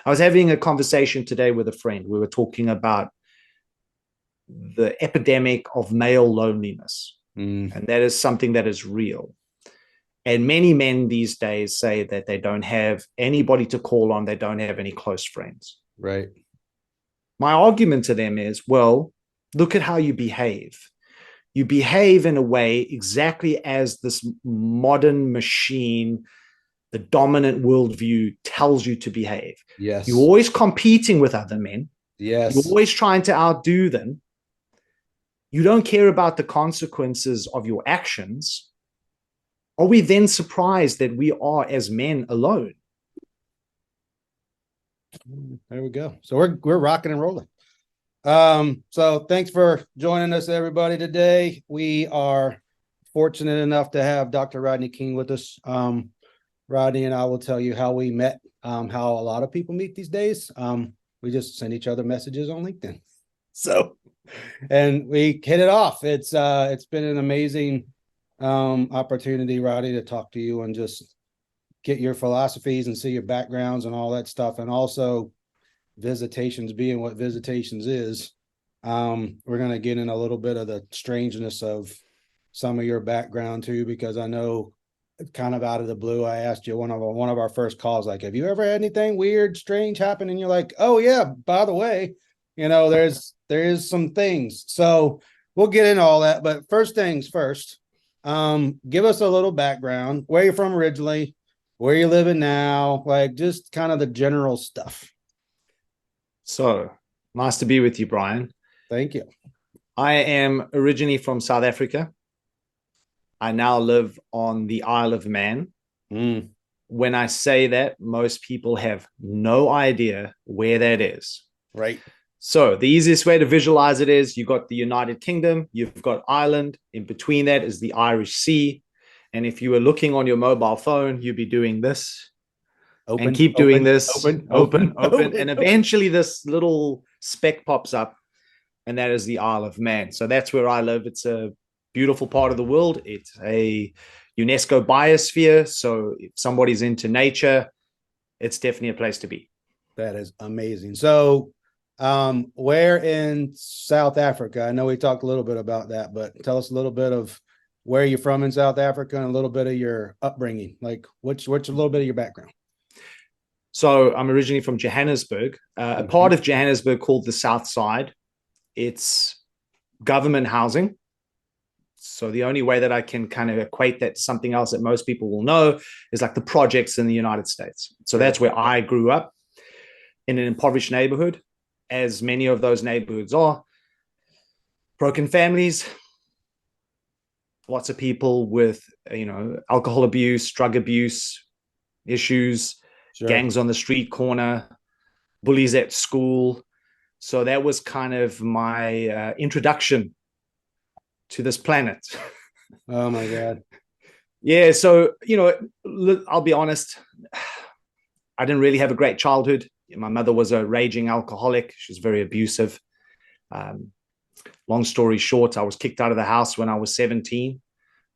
I was having a conversation today with a friend. We were talking about the epidemic of male loneliness, and that is something that is real. And many men these days say that they don't have anybody to call on, they don't have any close friends. Right. My argument to them is, well, look at how you behave. You behave in a way exactly as this modern machine, the dominant worldview tells you to behave. You're Yes. always competing with other men. You're Yes. always trying to outdo them. You don't care about the consequences of your actions. Are we then surprised that we are, as men, alone? There we go. So we're rocking and rolling. So thanks for joining us, everybody, today. We are fortunate enough to have Dr. Rodney King with us. Rodney and I will tell you how we met, how a lot of people meet these days. We just send each other messages on LinkedIn. So, and we hit it off. It's been an amazing opportunity, Rodney, to talk to you and just get your philosophies and see your backgrounds and all that stuff. And also visitations being what visitations is. We're going to get in a little bit of the strangeness of some of your background too, because I know kind of out of the blue, I asked you one of our first calls, like, have you ever had anything weird, strange happen? And you're like, oh yeah, by the way, there is some things. So we'll get into all that. But first things first, give us a little background, where you're from originally, where you're living now, like just kind of the general stuff. So nice to be with you, Brian. Thank you. I am originally from South Africa. I now live on the Isle of Man. When I say that, most people have no idea where that is. Right. So the easiest way to visualize it is you've got the United Kingdom, you've got Ireland. In between that is the Irish Sea. And if you were looking on your mobile phone, you'd be doing this. Open, and keep doing open, this, open, open, open, open, open, and eventually this little speck pops up, and that is the Isle of Man. So that's where I live. It's a beautiful part of the world. It's a UNESCO biosphere. So if somebody's into nature, it's definitely a place to be. That is amazing. So, where in South Africa? I know we talked a little bit about that, but tell us a little bit of where you're from in South Africa and a little bit of your upbringing. Like, what's a little bit of your background? So I'm originally from Johannesburg, a part of Johannesburg called the South Side. It's government housing. So the only way that I can kind of equate that to something else that most people will know is like the projects in the United States. So that's where I grew up, in an impoverished neighborhood, as many of those neighborhoods are. Broken families, lots of people with, alcohol abuse, drug abuse issues, gangs on the street corner, bullies at school. So that was kind of my introduction to this planet. Oh my God. Yeah. So, I'll be honest, I didn't really have a great childhood. My mother was a raging alcoholic. She was very abusive. Long story short, I was kicked out of the house when I was 17.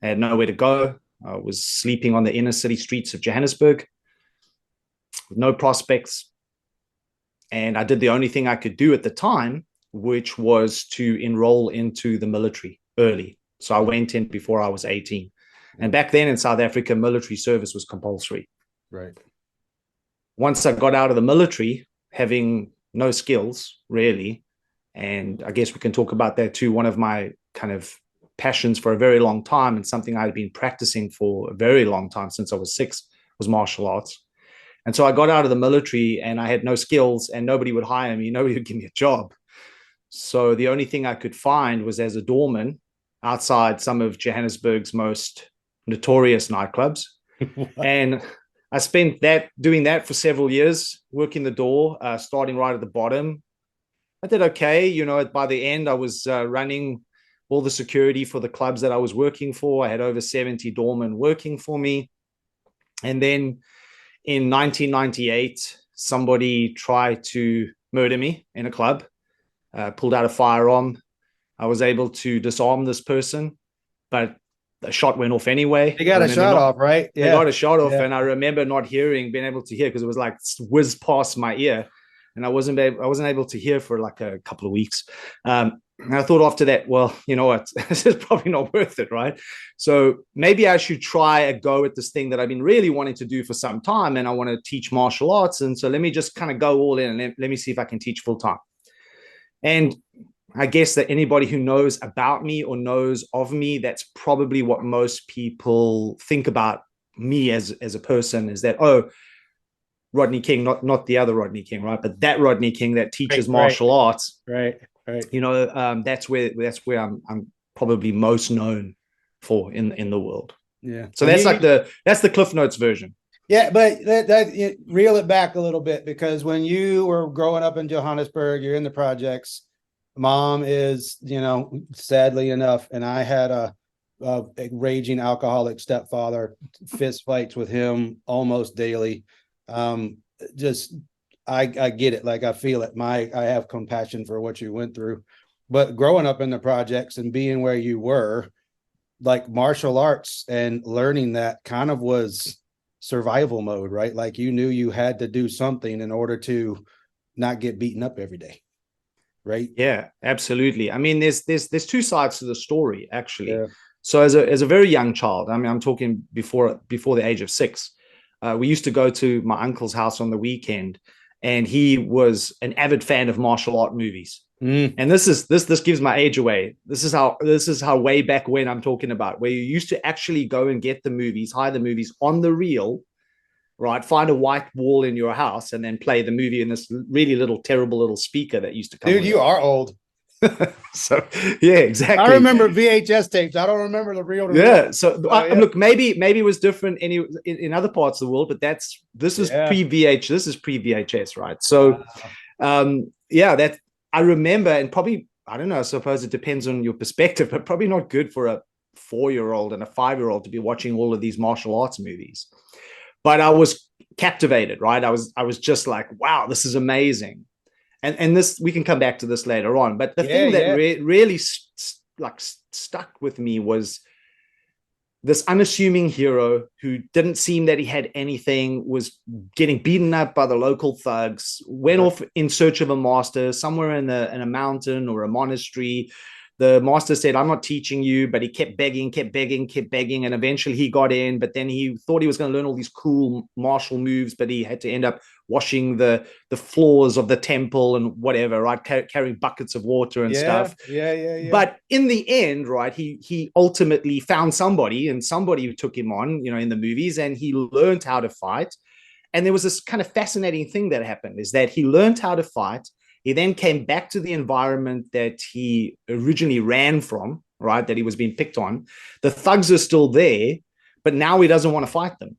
I had nowhere to go. I was sleeping on the inner city streets of Johannesburg with no prospects. And I did the only thing I could do at the time, which was to enroll into the military early. So I went in before I was 18. And back then in South Africa, military service was compulsory. Right. Once I got out of the military, having no skills, really, and I guess we can talk about that too, one of my kind of passions for a very long time and something I'd been practicing for a very long time since I was 6 was martial arts. And so I got out of the military and I had no skills and nobody would hire me. Nobody would give me a job. So the only thing I could find was as a doorman outside some of Johannesburg's most notorious nightclubs. And I spent doing that for several years, working the door, starting right at the bottom. I did okay. By the end, I was running all the security for the clubs that I was working for. I had over 70 doormen working for me. And then in 1998, somebody tried to murder me in a club, pulled out a firearm. I was able to disarm this person, but the shot went off anyway. They got a shot off, right? They got a shot off, and I remember not being able to hear because it was like whizzed past my ear, and I wasn't able to hear for like a couple of weeks. And I thought after that, well, you know what, this is probably not worth it, right? So maybe I should try a go at this thing that I've been really wanting to do for some time, and I want to teach martial arts, and so let me just kind of go all in and let me see if I can teach full time. And I guess that anybody who knows about me or knows of me, that's probably what most people think about me as a person, is that, oh, Rodney King, not the other Rodney King, right? But that Rodney King that teaches martial arts, right. You know, that's where I'm probably most known for in the world. Yeah. So that's that's the Cliff Notes version. Yeah, but reel it back a little bit, because when you were growing up in Johannesburg, you're in the projects. Mom is, you know, sadly enough, and I had a raging alcoholic stepfather, fist fights with him almost daily. I get it, like I feel it. I have compassion for what you went through. But growing up in the projects and being where you were, like martial arts and learning that kind of was survival mode, right? Like you knew you had to do something in order to not get beaten up every day. Right. Yeah, absolutely. I mean, there's two sides to the story, actually. Yeah. So as a very young child, I mean, I'm talking before the age of 6, we used to go to my uncle's house on the weekend, and he was an avid fan of martial art movies. And this gives my age away. This is how way back when I'm talking about, where you used to actually go and get the movies, hire the movies on the reel, right? Find a white wall in your house and then play the movie in this really terrible little speaker that used to come. Dude, you are old. So yeah, exactly. I remember VHS tapes. I don't remember the real. Yeah. So look, maybe it was different in other parts of the world, but this is pre-VH. This is pre-VHS, right? So, that I remember, and probably, I don't know, I suppose it depends on your perspective, but probably not good for a 4-year-old and a 5-year-old to be watching all of these martial arts movies. But I was captivated, right? I was just like, wow, this is amazing. And this, we can come back to this later on. But the thing that really stuck with me was this unassuming hero who didn't seem that he had anything, was getting beaten up by the local thugs, went off in search of a master somewhere in a mountain or a monastery. The master said, I'm not teaching you, but he kept begging. And eventually he got in, but then he thought he was going to learn all these cool martial moves, but he had to end up washing the floors of the temple and whatever, right? Carrying buckets of water and stuff. Yeah. But in the end, right, he ultimately found somebody, and somebody took him on, you know, in the movies, and he learned how to fight. And there was this kind of fascinating thing that happened, is that he learned how to fight. He then came back to the environment that he originally ran from, right, that he was being picked on. The thugs are still there, but now he doesn't want to fight them.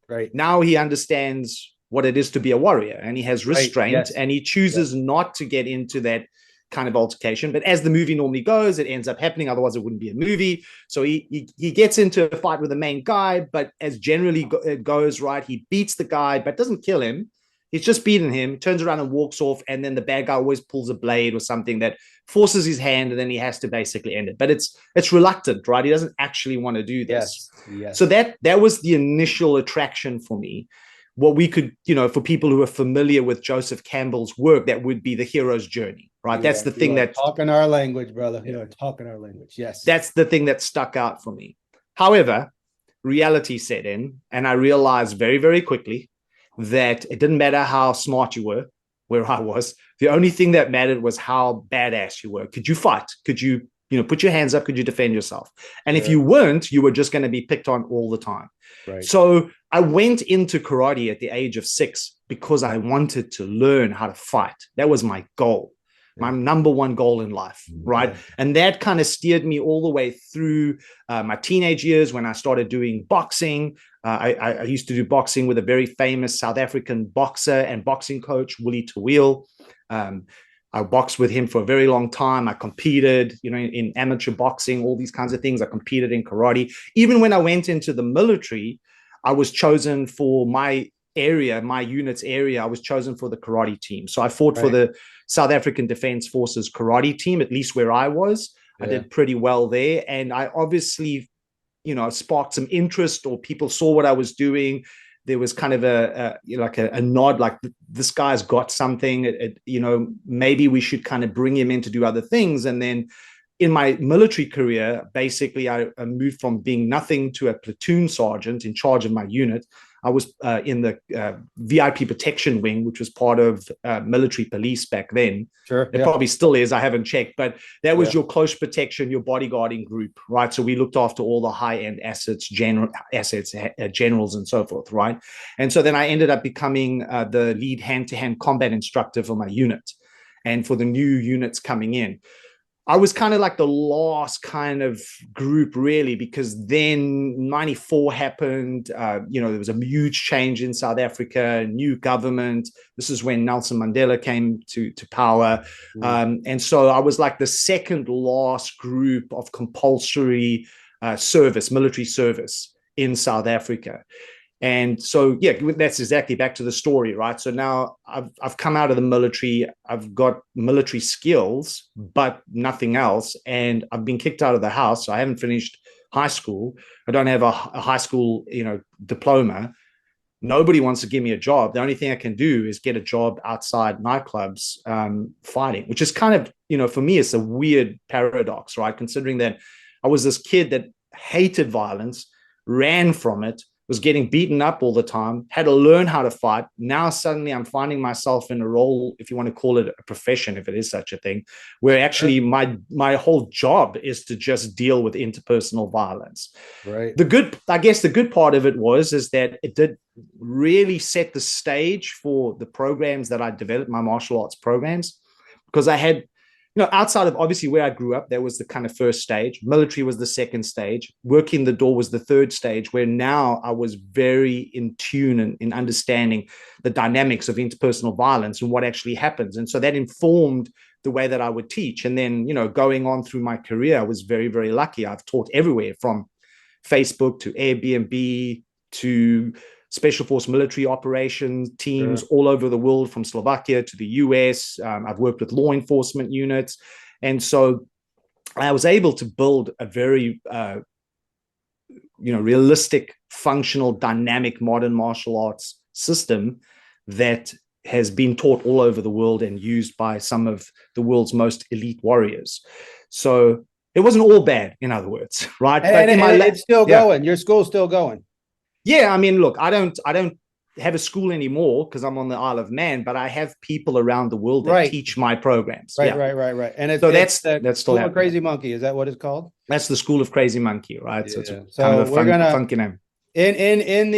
Right. Now he understands what it is to be a warrior, and he has restraint, and he chooses not to get into that kind of altercation. But as the movie normally goes, it ends up happening. Otherwise, it wouldn't be a movie. So he gets into a fight with the main guy, but as generally it goes, right, he beats the guy, but doesn't kill him. He's just beaten him, turns around and walks off, and then the bad guy always pulls a blade or something that forces his hand, and then he has to basically end it. But it's reluctant, right? He doesn't actually want to do this. Yes. So that was the initial attraction for me. What we could, you know, for people who are familiar with Joseph Campbell's work, that would be the hero's journey, right? That's the thing that talking our language, brother. You know, talking our language. Yes. That's the thing that stuck out for me. However, reality set in, and I realized very, very quickly that it didn't matter how smart you were, where I was. The only thing that mattered was how badass you were. Could you fight? Could you, put your hands up? Could you defend yourself? And if you weren't, you were just going to be picked on all the time. Right. So I went into karate at the age of 6 because I wanted to learn how to fight. That was my goal. My number one goal in life, right? And that kind of steered me all the way through my teenage years when I started doing boxing. I used to do boxing with a very famous South African boxer and boxing coach, Willie Tawil. I boxed with him for a very long time. I competed, in amateur boxing, all these kinds of things. I competed in karate. Even when I went into the military, I was chosen for my area, my unit's area. I was chosen for the karate team. So I fought for the South African Defense Forces karate team, at least where I was. I did pretty well there. And I obviously sparked some interest, or people saw what I was doing. There was kind of a nod, like this guy's got something, maybe we should kind of bring him in to do other things. And then in my military career, basically I moved from being nothing to a platoon sergeant in charge of my unit. I was in the VIP protection wing, which was part of military police back then. Sure, it probably still is. I haven't checked, but that was your close protection, your bodyguarding group, right? So we looked after all the high-end assets, generals, and so forth, right? And so then I ended up becoming the lead hand-to-hand combat instructor for my unit, and for the new units coming in. I was kind of like the last kind of group, really, because then 94 happened. There was a huge change in South Africa, new government. This is when Nelson Mandela came to power. And so I was like the second last group of compulsory military service in South Africa. And so, that's exactly back to the story, right? So now I've come out of the military. I've got military skills, but nothing else. And I've been kicked out of the house. So I haven't finished high school. I don't have a high school, diploma. Nobody wants to give me a job. The only thing I can do is get a job outside nightclubs fighting, which is kind of, for me, it's a weird paradox, right? Considering that I was this kid that hated violence, ran from it, was getting beaten up all the time, had to learn how to fight. Now suddenly I'm finding myself in a role, if you want to call it a profession, if it is such a thing, where actually my whole job is to just deal with interpersonal violence. Right. I guess the good part of it is that it did really set the stage for the programs that I developed, my martial arts programs, because I had, outside of obviously where I grew up, that was the kind of first stage. Military was the second stage. Working the door was the third stage, where now I was very in tune and in understanding the dynamics of interpersonal violence and what actually happens. And so that informed the way that I would teach. And then, going on through my career, I was very, very lucky. I've taught everywhere from Facebook to Airbnb to special force military operations teams all over the world, from Slovakia to the US. I've worked with law enforcement units. And so I was able to build a very, realistic, functional, dynamic, modern martial arts system that has been taught all over the world and used by some of the world's most elite warriors. So it wasn't all bad, in other words, right? And it's still going. Your school's still going. Yeah, I mean, look, I don't have a school anymore because I'm on the Isle of Man, but I have people around the world that teach my programs. Right. And that's still School of Crazy Monkey. Is that what it's called? That's the School of Crazy Monkey, right? So it's kind of a funky name. In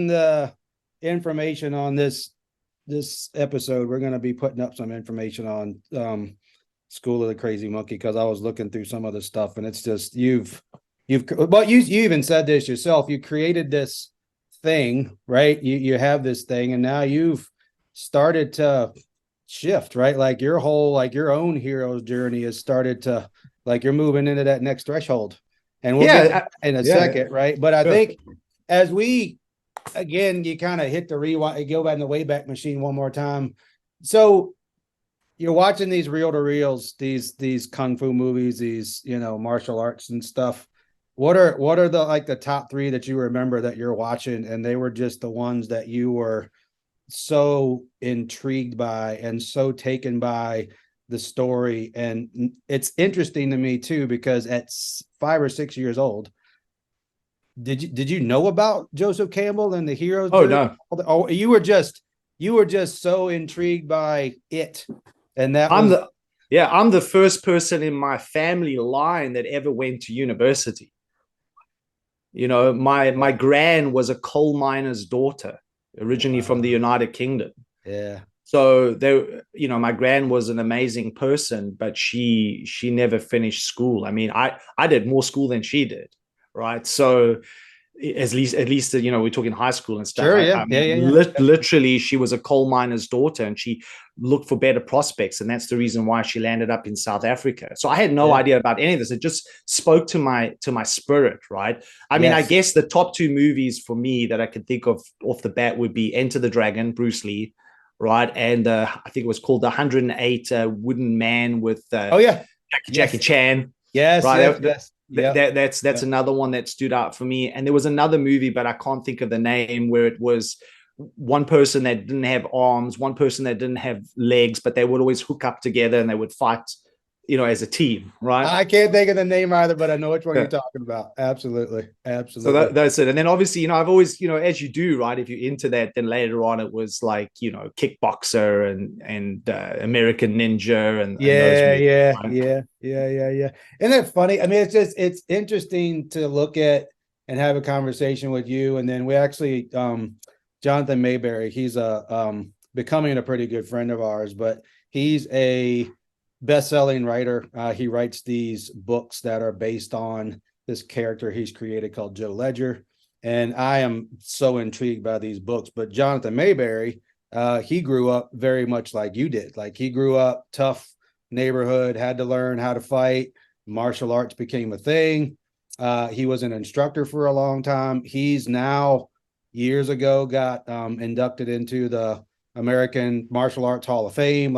the information on this episode, we're gonna be putting up some information on School of the Crazy Monkey, because I was looking through some of the stuff, and it's just you even said this yourself. You created this thing, right? You have this thing, and now you've started to shift, right? Like your own hero's journey has started to, like, you're moving into that next threshold. And we'll get in a second, right? But I think as we, again, you kind of hit the rewind, go back in the Wayback Machine one more time. So you're watching these reel-to-reels, these kung fu movies, these, martial arts and stuff. What are the top three that you remember that you're watching, and they were just the ones that you were so intrigued by and so taken by the story? And it's interesting to me too, because at 5 or 6 years old, did you know about Joseph Campbell and the heroes? Oh, no. Oh, you were just so intrigued by it. And that I'm the first person in my family line that ever went to university. My gran was a coal miner's daughter, originally from the United Kingdom. Yeah. So my gran was an amazing person, but she never finished school. I mean, I did more school than she did, right? So at least we're talking high school and stuff. Sure, yeah. Literally, she was a coal miner's daughter, and she looked for better prospects, and that's the reason why she landed up in South Africa. So I had no idea about any of this. It just spoke to my spirit, right? I mean, I guess the top two movies for me that I could think of off the bat would be Enter the Dragon, Bruce Lee, right? And I think it was called The 108 Wooden Man with Jackie Chan. Yes, right? yes. Yeah. That's another one that stood out for me. And there was another movie, but I can't think of the name, where it was one person that didn't have arms, one person that didn't have legs, but they would always hook up together and they would fight, as a team, right? I can't think of the name either, but I know which one you're Yeah. talking about. Absolutely. So Absolutely. that's it. And then obviously, I've always, as you do, right? If you're into that, then later on it was like, Kickboxer and American Ninja and those Yeah, movies, yeah, right? yeah, yeah, yeah, yeah. Isn't that funny? I mean, it's interesting to look at and have a conversation with you. And then we actually Jonathan Mayberry, he's a becoming a pretty good friend of ours, but he's a best-selling writer. He writes these books that are based on this character he's created called Joe Ledger. And I am so intrigued by these books. But Jonathan Mayberry, he grew up very much like you did. Like he grew up tough neighborhood, had to learn how to fight. Martial arts became a thing. He was an instructor for a long time. He's now, years ago, got inducted into the American Martial Arts Hall of Fame.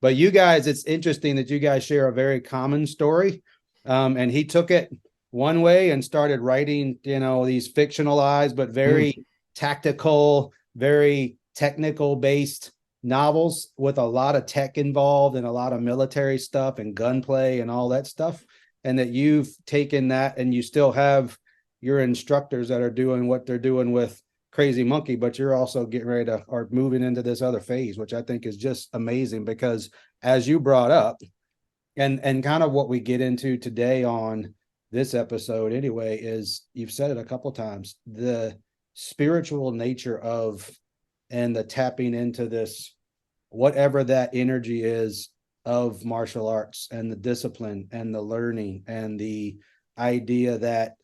But you guys, it's interesting that you guys share a very common story. And he took it one way and started writing, these fictionalized, but very tactical, very technical based novels with a lot of tech involved and a lot of military stuff and gunplay and all that stuff. And that you've taken that and you still have your instructors that are doing what they're doing with Crazy Monkey, but you're also getting ready to or moving into this other phase, which I think is just amazing because as you brought up, and kind of what we get into today on this episode anyway, is you've said it a couple of times, the spiritual nature of and the tapping into this, whatever that energy is of martial arts and the discipline and the learning and the idea that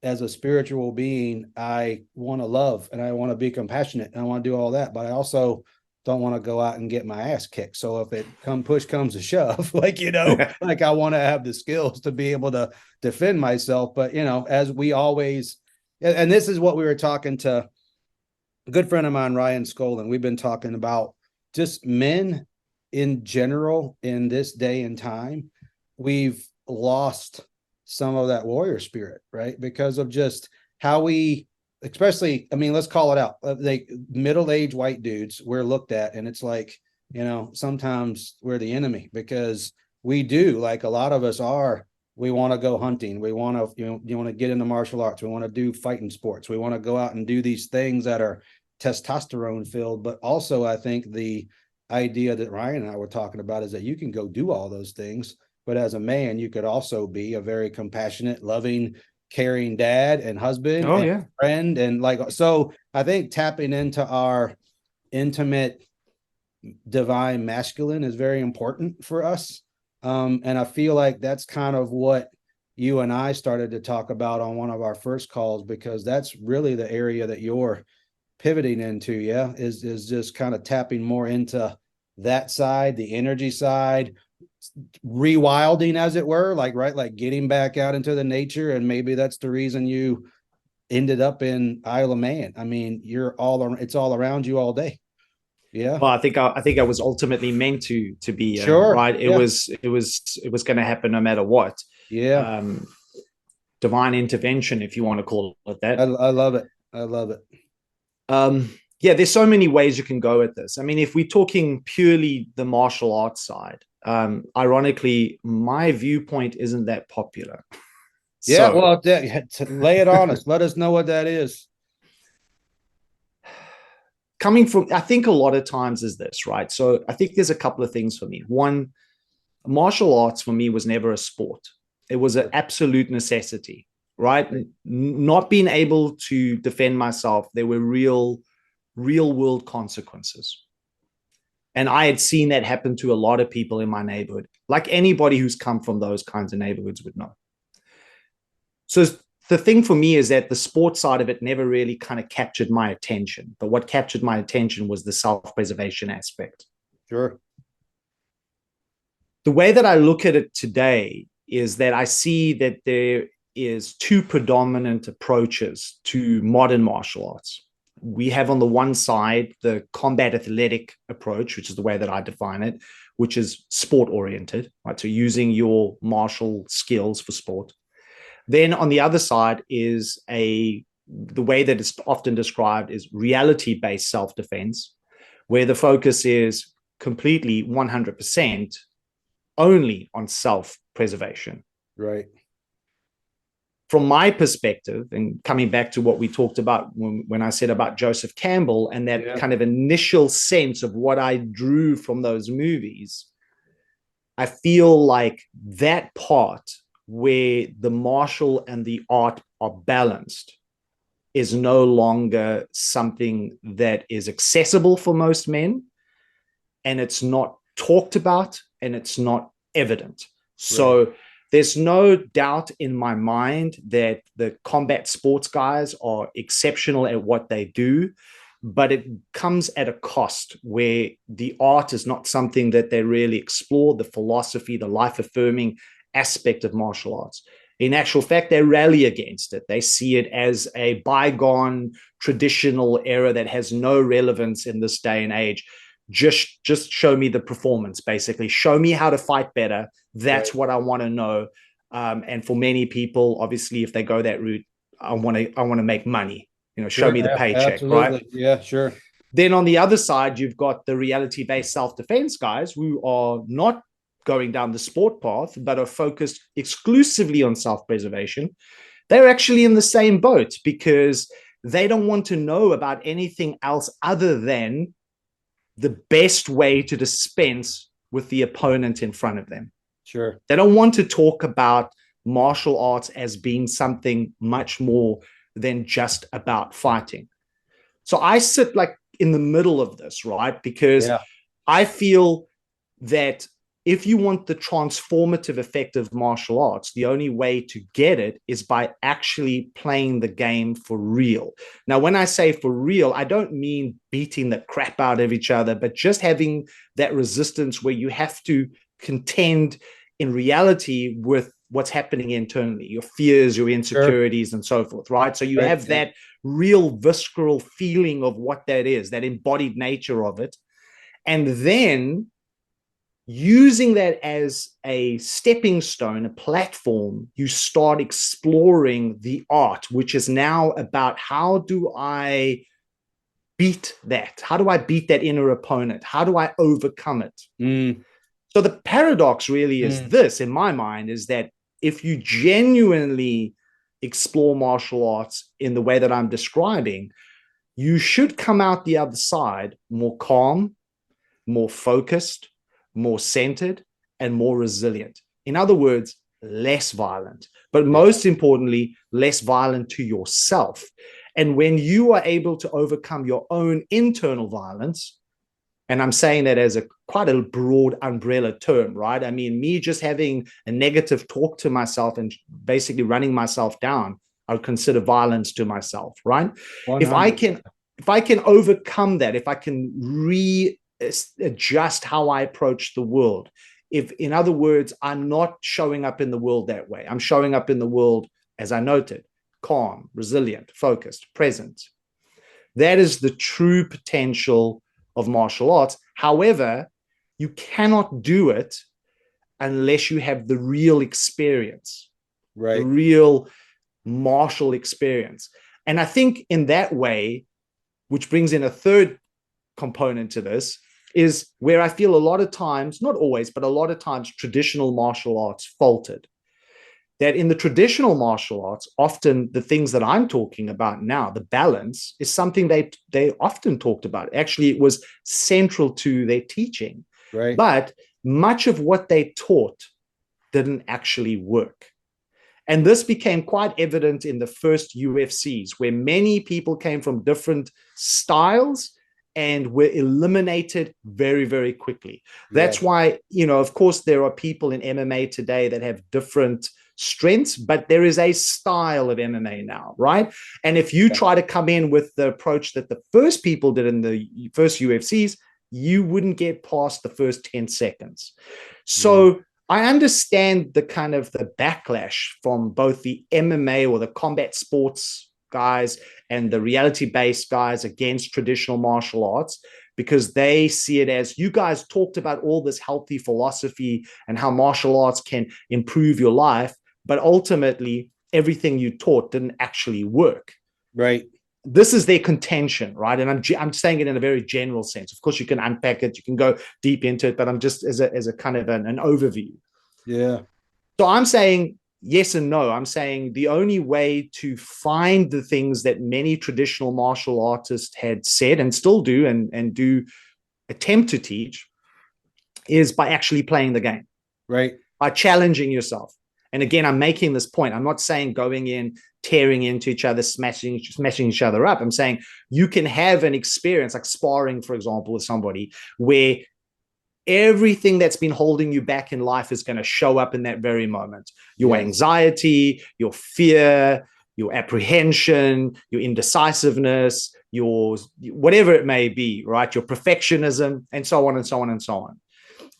as a spiritual being, I want to love and I want to be compassionate and I want to do all that, but I also don't want to go out and get my ass kicked. So if it push comes to shove, like I want to have the skills to be able to defend myself. But as we always, and this is what we were talking to a good friend of mine, Ryan Skolin. We've been talking about just men in general in this day and time. We've lost some of that warrior spirit, right? Because of just how we, especially, I mean, let's call it out. Like middle-aged white dudes, we're looked at, and it's like, sometimes we're the enemy because we do, like a lot of us are. We want to go hunting. We want to, you want to get into martial arts. We want to do fighting sports. We want to go out and do these things that are testosterone filled. But also, I think the idea that Ryan and I were talking about is that you can go do all those things, but as a man, you could also be a very compassionate, loving, caring dad and husband and friend. And so I think tapping into our intimate divine masculine is very important for us. And I feel like that's kind of what you and I started to talk about on one of our first calls, because that's really the area that you're pivoting into. Yeah. Is just kind of tapping more into that side, the energy side, rewilding, as it were, like getting back out into the nature. And maybe that's the reason you ended up in Isle of Man. I mean, it's all around you all day. Yeah. Well, I think I was ultimately meant to be Sure. right. It was going to happen no matter what. Yeah. Divine intervention, if you want to call it that. I love it. I love it. Yeah, there's so many ways you can go at this. I mean, if we're talking purely the martial arts side, ironically, my viewpoint isn't that popular. Yeah, so, well, lay it on us. Let us know what that is. Coming from, I think a lot of times is this, right? So I think there's a couple of things for me. One, martial arts for me was never a sport. It was an absolute necessity, right? Not being able to defend myself, there were real world consequences. And I had seen that happen to a lot of people in my neighborhood, like anybody who's come from those kinds of neighborhoods would know. So the thing for me is that the sports side of it never really kind of captured my attention. But what captured my attention was the self-preservation aspect. Sure. The way that I look at it today is that I see that there is two predominant approaches to modern martial arts. We have on the one side the combat athletic approach, which is the way that I define it, which is sport oriented, right? So using your martial skills for sport. Then on the other side is the way that it's often described is reality-based self-defense, where the focus is completely 100% only on self-preservation. Right. From my perspective, and coming back to what we talked about when I said about Joseph Campbell and that kind of initial sense of what I drew from those movies, I feel like that part where the martial and the art are balanced is no longer something that is accessible for most men, and it's not talked about, and it's not evident. So there's no doubt in my mind that the combat sports guys are exceptional at what they do, but it comes at a cost where the art is not something that they really explore, the philosophy, the life-affirming aspect of martial arts. In actual fact, they rally against it. They see it as a bygone traditional era that has no relevance in this day and age. Just show me the performance, basically. Show me how to fight better. That's what I want to know. And for many people, obviously, if they go that route, I want to make money. Show me the paycheck, absolutely. right? Yeah, sure. Then on the other side, you've got the reality-based self-defense guys who are not going down the sport path, but are focused exclusively on self-preservation. They're actually in the same boat because they don't want to know about anything else other than the best way to dispense with the opponent in front of them. Sure. They don't want to talk about martial arts as being something much more than just about fighting. So I sit like in the middle of this, right? Because I feel that if you want the transformative effect of martial arts, the only way to get it is by actually playing the game for real. Now, when I say for real, I don't mean beating the crap out of each other, but just having that resistance where you have to contend in reality with what's happening internally, your fears, your insecurities, and so forth, right? So you have that real visceral feeling of what that is, that embodied nature of it. And then using that as a stepping stone, a platform, you start exploring the art, which is now about how do I beat that? How do I beat that inner opponent? How do I overcome it? So the paradox really is this, in my mind, is that if you genuinely explore martial arts in the way that I'm describing, you should come out the other side more calm, more focused, more centered, and more resilient. In other words, less violent, but most importantly, less violent to yourself. And when you are able to overcome your own internal violence, and I'm saying that as quite a broad umbrella term, right? I mean, me just having a negative talk to myself and basically running myself down, I would consider violence to myself, right? 100%. If I can overcome that, if I can readjust how I approach the world, if, in other words, I'm not showing up in the world that way, I'm showing up in the world, as I noted, calm, resilient, focused, present. That is the true potential of martial arts. However, you cannot do it unless you have the real experience, the real martial experience. And I think in that way, which brings in a third component to this, is where I feel a lot of times, not always, but a lot of times, traditional martial arts faltered. That in the traditional martial arts, often the things that I'm talking about now, the balance, is something they often talked about. Actually, it was central to their teaching. But much of what they taught didn't actually work. And this became quite evident in the first UFCs, where many people came from different styles and were eliminated very, very quickly. That's why, of course, there are people in MMA today that have different strengths, but there is a style of MMA now, right? And if you try to come in with the approach that the first people did in the first UFCs, you wouldn't get past the first 10 seconds. So I understand the kind of the backlash from both the MMA or the combat sports guys and the reality-based guys against traditional martial arts, because they see it as, you guys talked about all this healthy philosophy and how martial arts can improve your life, but ultimately everything you taught didn't actually work. Right. This is their contention, right? And I'm saying it in a very general sense. Of course, you can unpack it, you can go deep into it, but I'm just as a kind of an overview. Yeah. So I'm saying yes and no. I'm saying the only way to find the things that many traditional martial artists had said and still do and do attempt to teach is by actually playing the game, Right. by challenging yourself. And again, I'm making this point. I'm not saying going in, tearing into each other, smashing each other up. I'm saying you can have an experience like sparring, for example, with somebody where everything that's been holding you back in life is going to show up in that very moment. Your anxiety, your fear, your apprehension, your indecisiveness, your whatever it may be, right? Your perfectionism, and so on and so on and so on.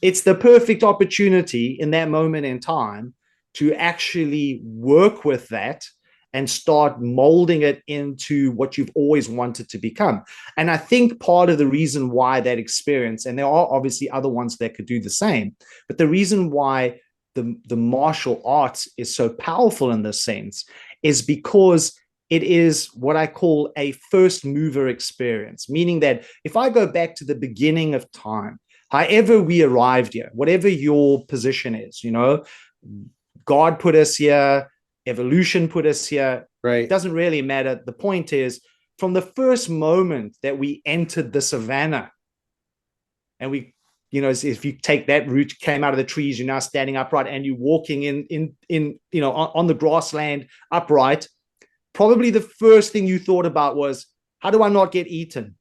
It's the perfect opportunity in that moment in time to actually work with that and start molding it into what you've always wanted to become. And I think part of the reason why that experience, and there are obviously other ones that could do the same, but the reason why the martial arts is so powerful in this sense is because it is what I call a first mover experience, meaning that if I go back to the beginning of time, however we arrived here, whatever your position is, God put us here, evolution put us here. Right. It doesn't really matter. The point is, from the first moment that we entered the savannah, and we, if you take that route, came out of the trees, you're now standing upright, and you're walking on the grassland upright. Probably the first thing you thought about was, how do I not get eaten?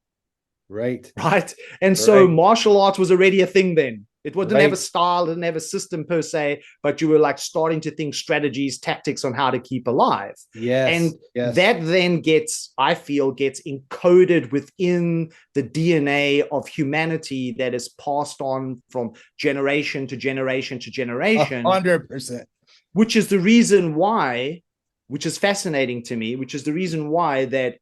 Right. Right. And so martial arts was already a thing then. It didn't have a style, it didn't have a system per se, but you were like starting to think strategies, tactics on how to keep alive. Yes. And that then I feel gets encoded within the DNA of humanity that is passed on from generation to generation to generation. 100%. Which is the reason why, which is fascinating to me, which is the reason why that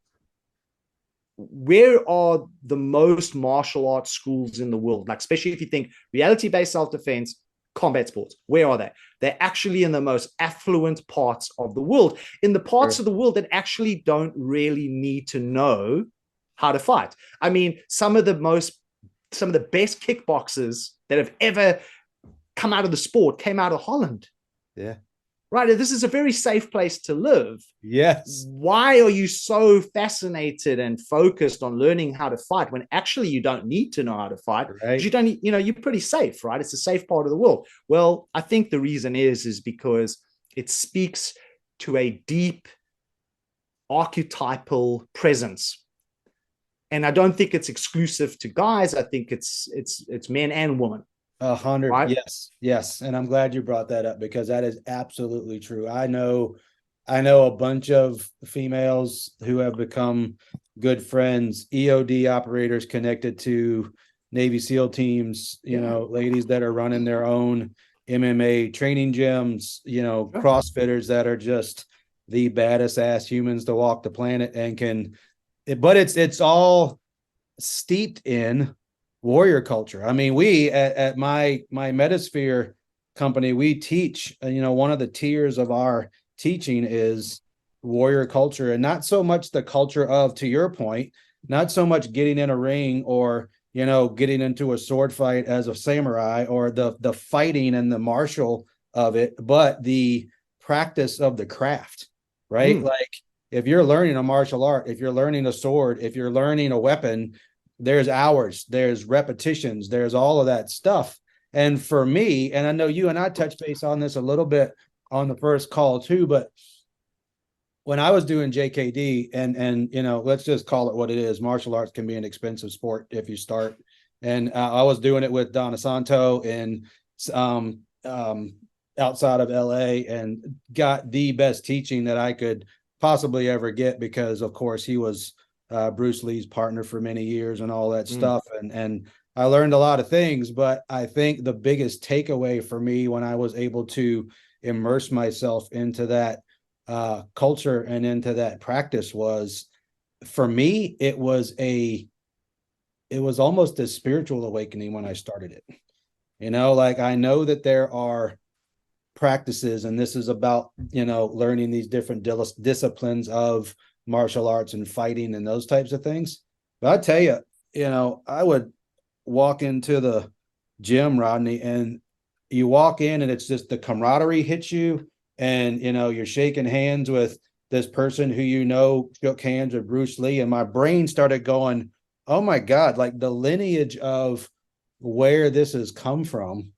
where are the most martial arts schools in the world? Like, especially if you think reality-based self-defense, combat sports, where are they? They're actually in the most affluent parts of the world, in the parts of the world that actually don't really need to know how to fight. I mean, some of the best kickboxers that have ever come out of the sport came out of Holland. Yeah. Right. This is a very safe place to live. Yes. Why are you so fascinated and focused on learning how to fight when actually you don't need to know how to fight? Right. You don't, you're pretty safe, right? It's a safe part of the world. Well, I think the reason is because it speaks to a deep archetypal presence. And I don't think it's exclusive to guys. I think it's men and women. 100. Right? Yes. And I'm glad you brought that up because that is absolutely true. I know a bunch of females who have become good friends, EOD operators connected to Navy SEAL teams, ladies that are running their own MMA training gyms, CrossFitters that are just the baddest ass humans to walk the planet and but it's all steeped in warrior culture. I mean, we at my Metasphere company, we teach, one of the tiers of our teaching is warrior culture, and not so much the culture of, to your point, not so much getting in a ring or, getting into a sword fight as a samurai or the fighting and the martial of it, but the practice of the craft, right? Like if you're learning a martial art, if you're learning a sword, if you're learning a weapon, there's hours, there's repetitions, there's all of that stuff. And for me, and I know you and I touched base on this a little bit on the first call too, but when I was doing JKD and let's just call it what it is, martial arts can be an expensive sport if you start. And I was doing it with Don Asanto and outside of LA and got the best teaching that I could possibly ever get because, of course, he was Bruce Lee's partner for many years and all that stuff. And I learned a lot of things, but I think the biggest takeaway for me when I was able to immerse myself into that culture and into that practice was, for me, it was almost a spiritual awakening when I started it. Like I know that there are practices, and this is about, learning these different disciplines of martial arts and fighting and those types of things. But I tell you, I would walk into the gym, Rodney, and you walk in and it's just the camaraderie hits you, and you're shaking hands with this person who shook hands with Bruce Lee, and my brain started going, oh my God, like the lineage of where this has come from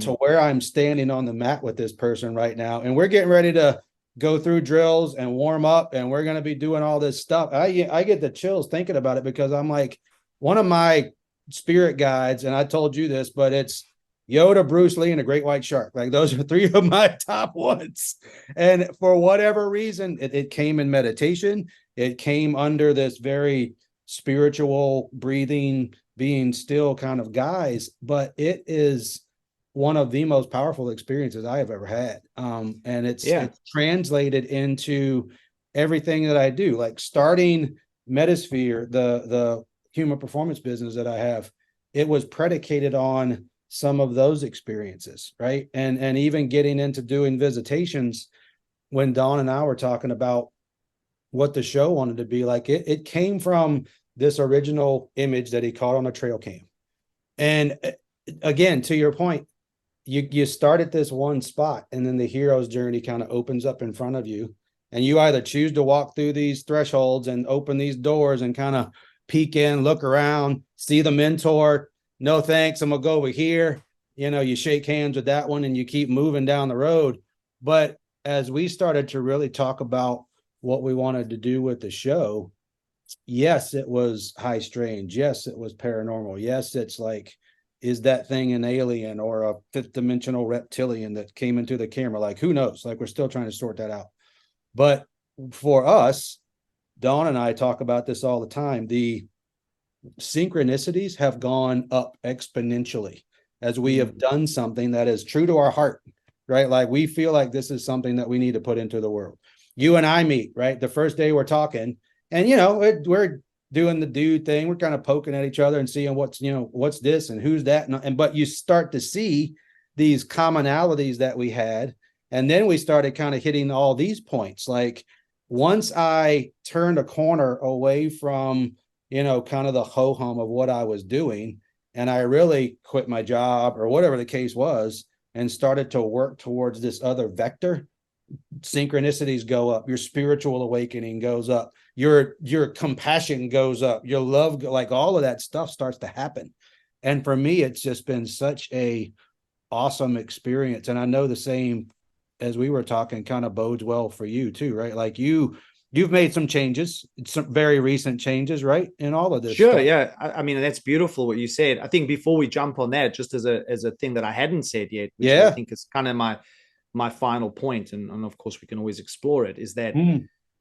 to where I'm standing on the mat with this person right now. And we're getting ready to go through drills and warm up, and we're going to be doing all this stuff. I get the chills thinking about it, because I'm like, one of my spirit guides, and I told you this, but it's Yoda, Bruce Lee, and a great white shark. Like, those are three of my top ones. And for whatever reason, it came in meditation. It came under this very spiritual, breathing, being still kind of guys, but it is one of the most powerful experiences I have ever had. And it's translated into everything that I do, like starting Metasphere, the human performance business that I have. It was predicated on some of those experiences, right? And even getting into doing visitations, when Don and I were talking about what the show wanted to be like, it came from this original image that he caught on a trail cam. And again, to your point, you start at this one spot, and then the hero's journey kind of opens up in front of you, and you either choose to walk through these thresholds and open these doors and kind of peek in, look around, see the mentor. No thanks, I'm gonna go over here. You shake hands with that one and you keep moving down the road. But as we started to really talk about what we wanted to do with the show, yes, it was high strange. Yes, it was paranormal. Yes, it's like, is that thing an alien or a fifth dimensional reptilian that came into the camera? Like, who knows? Like, we're still trying to sort that out. But for us, Dawn and I talk about this all the time. The synchronicities have gone up exponentially as we have done something that is true to our heart, right? Like, we feel like this is something that we need to put into the world. You and I meet, right? The first day we're talking, and we're doing the dude thing. We're kind of poking at each other and seeing what's this and who's that. But you start to see these commonalities that we had. And then we started kind of hitting all these points. Like, once I turned a corner away from, kind of the ho-hum of what I was doing, and I really quit my job or whatever the case was, and started to work towards this other vector, synchronicities go up, your spiritual awakening goes up, your compassion goes up, your love, like all of that stuff starts to happen. And for me, it's just been such a awesome experience. And I know the same, as we were talking, kind of bodes well for you too, right? Like, you've made some changes, some very recent changes, right? In all of this Sure, stuff. yeah. I mean, that's beautiful what you said. I think before we jump on that, just as a thing that I hadn't said yet, which I think is kind of my final point, and of course we can always explore it, is that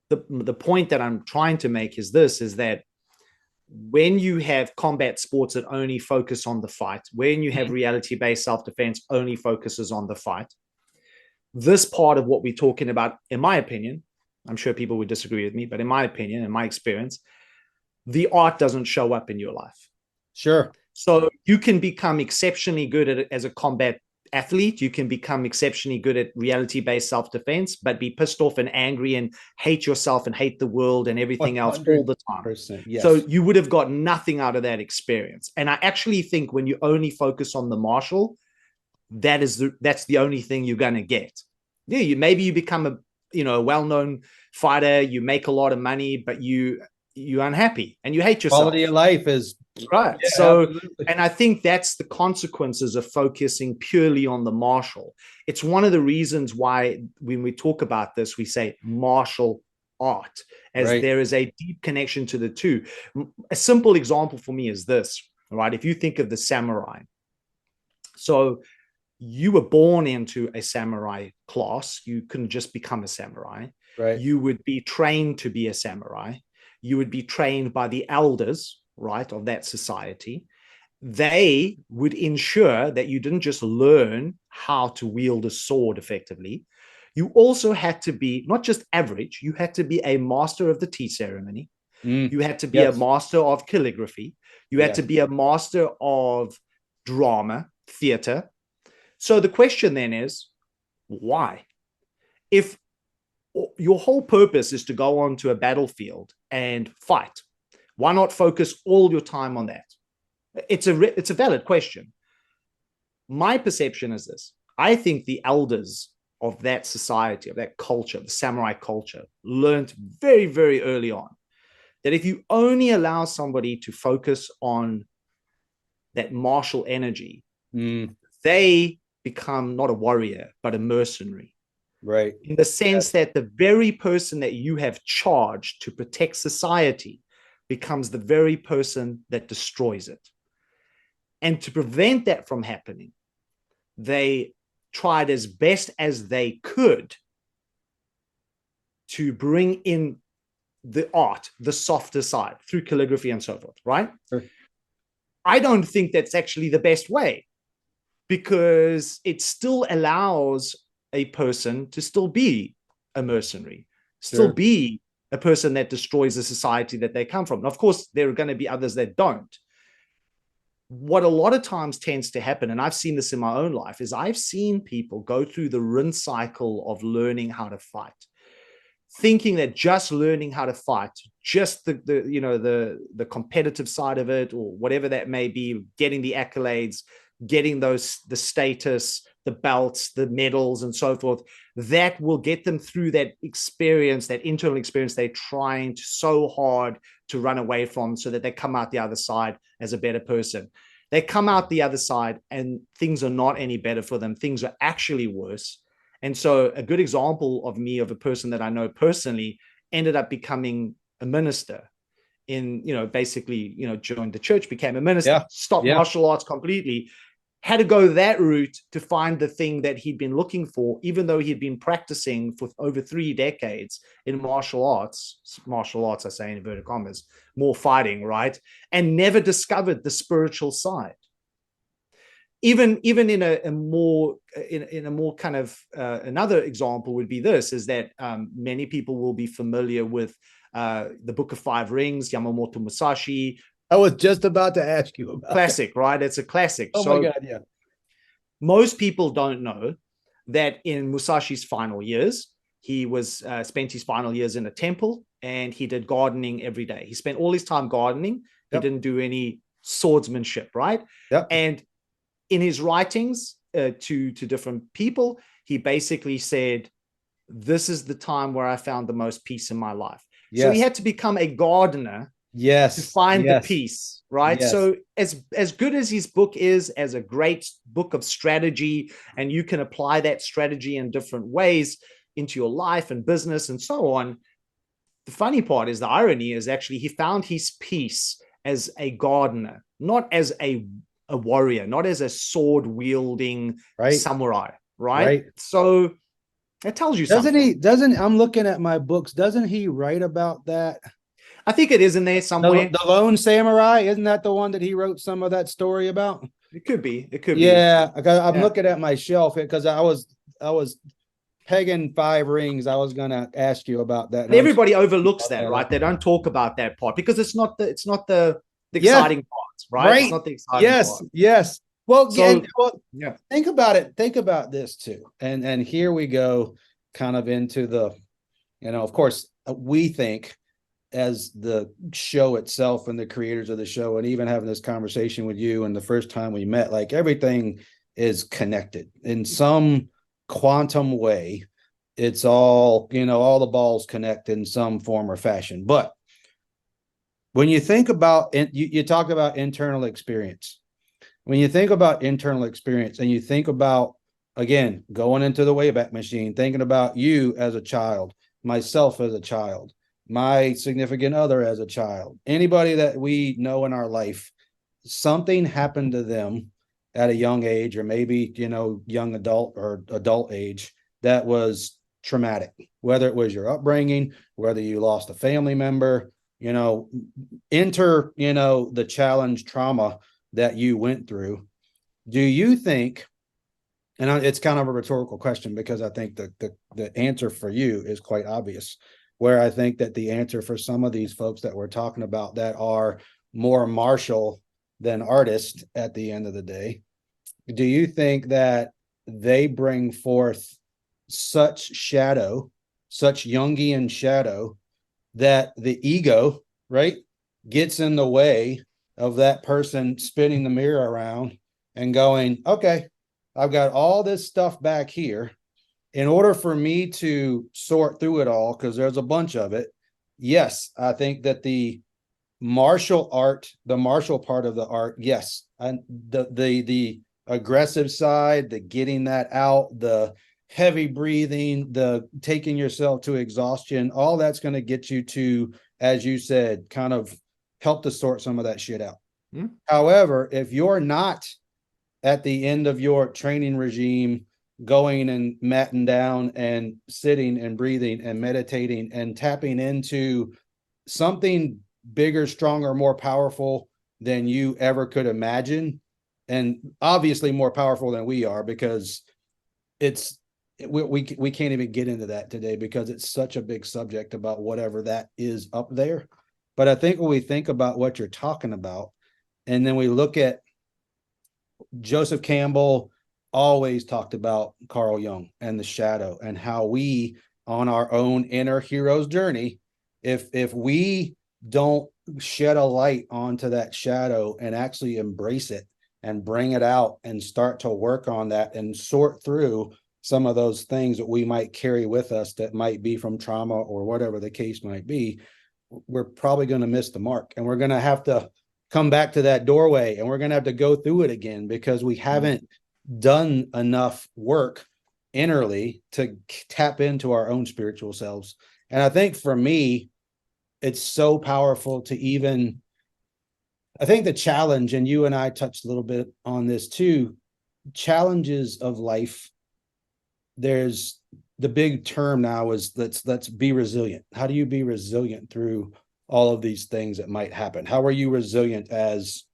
the point that I'm trying to make is that when you have combat sports that only focus on the fight, when you have reality-based self-defense only focuses on the fight, this part of what we're talking about, in my opinion, I'm sure people would disagree with me, but in my opinion, in my experience, the art doesn't show up in your life. Sure. So you can become exceptionally good at it as a combat athlete. You can become exceptionally good at reality-based self-defense, but be pissed off and angry and hate yourself and hate the world and everything else all the time. Yes. So you would have got nothing out of that experience. And I actually think when you only focus on the martial, that's the only thing you're going to get. Yeah, maybe you become a well-known fighter, you make a lot of money, but you're unhappy and you hate yourself. Quality of life is right. Yeah, so, absolutely. And I think that's the consequences of focusing purely on the martial. It's one of the reasons why when we talk about this, we say martial art, as there is a deep connection to the two. A simple example for me is this, right? If you think of the samurai, so you were born into a samurai class. You couldn't just become a samurai. Right. You would be trained to be a samurai. You would be trained by the elders, right, of that society. They would ensure that you didn't just learn how to wield a sword effectively. You also had to be not just average, you had to be a master of the tea ceremony. You had to be a master of calligraphy. You had to be a master of drama, theater. So the question then is, Why? If your whole purpose is to go onto a battlefield and fight, why not focus all your time on that? It's a valid question. My perception is this. I think the elders of that society, of that culture, the samurai culture, learned very, very early on that if you only allow somebody to focus on that martial energy, they become not a warrior, but a mercenary. Right. In the sense that the very person that you have charged to protect society becomes the very person that destroys it. And to prevent that from happening, they tried as best as they could to bring in the art, the softer side, through calligraphy and so forth, right? Sure. I don't think that's actually the best way, because it still allows a person to still be a mercenary, still be a person that destroys the society that they come from. And of course, there are going to be others that don't. What a lot of times tends to happen, and I've seen this in my own life, is I've seen people go through the rinse cycle of learning how to fight, thinking that just learning how to fight, just the competitive side of it, or whatever that may be, getting the accolades, getting the status, the belts, the medals, and so forth, that will get them through that experience, that internal experience they're trying so hard to run away from, so that they come out the other side as a better person. They come out the other side and things are not any better for them. Things are actually worse. And so a good example of me, of a person that I know personally, ended up becoming a minister in, basically, joined the church, became a minister, stopped martial arts completely, had to go that route to find the thing that he'd been looking for, even though he'd been practicing for over 3 decades in martial arts, I say in inverted commas, more fighting, right? And never discovered the spiritual side. Even in a more kind of another example would be this, is that many people will be familiar with the Book of Five Rings, Yamamoto Musashi. I was just about to ask you about classic, right? It's a classic. Oh my God, yeah. Most people don't know that in Musashi's final years, he was spent his final years in a temple, and he did gardening every day. He spent all his time gardening. He didn't do any swordsmanship, right? And in his writings to different people, he basically said, this is the time where I found the most peace in my life. So he had to become a gardener to find the peace, right? So as good as his book is, as a great book of strategy, and you can apply that strategy in different ways into your life and business and so on, the funny part is, the irony is, actually he found his peace as a gardener, not as a warrior, not as a sword wielding samurai, right? So that tells you something. I'm looking at my books, doesn't he write about that? I think it is in there somewhere. The Lone Samurai, isn't that the one that he wrote some of that story about? It could be. It could be. Yeah, I'm looking at my shelf because I was pegging Five Rings. I was going to ask you about that. And everybody overlooks that, right? They don't talk about that part because it's not the exciting parts, right? It's not the exciting part. Yes. Well, think about it. Think about this too. And here we go kind of into the, of course, we think, as the show itself and the creators of the show, and even having this conversation with you, and the first time we met, like, everything is connected in some quantum way. It's all, all the balls connect in some form or fashion. But when you think about it, you talk about internal experience. When you think about internal experience, and you think about, again, going into the Wayback Machine, thinking about you as a child, myself as a child, my significant other as a child, anybody that we know in our life, something happened to them at a young age, or maybe, young adult or adult age, that was traumatic, whether it was your upbringing, whether you lost a family member, enter, the challenge trauma that you went through. Do you think, and it's kind of a rhetorical question, because I think the answer for you is quite obvious, where I think that the answer for some of these folks that we're talking about that are more martial than artists at the end of the day, do you think that they bring forth such shadow, such Jungian shadow, that the ego, right, gets in the way of that person spinning the mirror around and going, okay, I've got all this stuff back here. In order for me to sort through it all, because there's a bunch of it, yes, I think that the martial art, the martial part of the art, yes, and the aggressive side, the getting that out, the heavy breathing, the taking yourself to exhaustion, all that's going to get you to, as you said, kind of help to sort some of that shit out. However, if you're not at the end of your training regime going and matting down and sitting and breathing and meditating and tapping into something bigger, stronger, more powerful than you ever could imagine, and obviously more powerful than we are, because we can't even get into that today because it's such a big subject about whatever that is up there. But I think when we think about what you're talking about, and then we look at Joseph Campbell always talked about Carl Jung and the shadow, and how we, on our own inner hero's journey, if we don't shed a light onto that shadow and actually embrace it and bring it out and start to work on that and sort through some of those things that we might carry with us that might be from trauma or whatever the case might be, we're probably going to miss the mark, and we're going to have to come back to that doorway, and we're going to have to go through it again because we haven't done enough work innerly to tap into our own spiritual selves. And I think for me, it's so powerful to even, I think the challenge, and you and I touched a little bit on this too, challenges of life. There's the big term now is let's be resilient. How do you be resilient through all of these things that might happen? How are you resilient as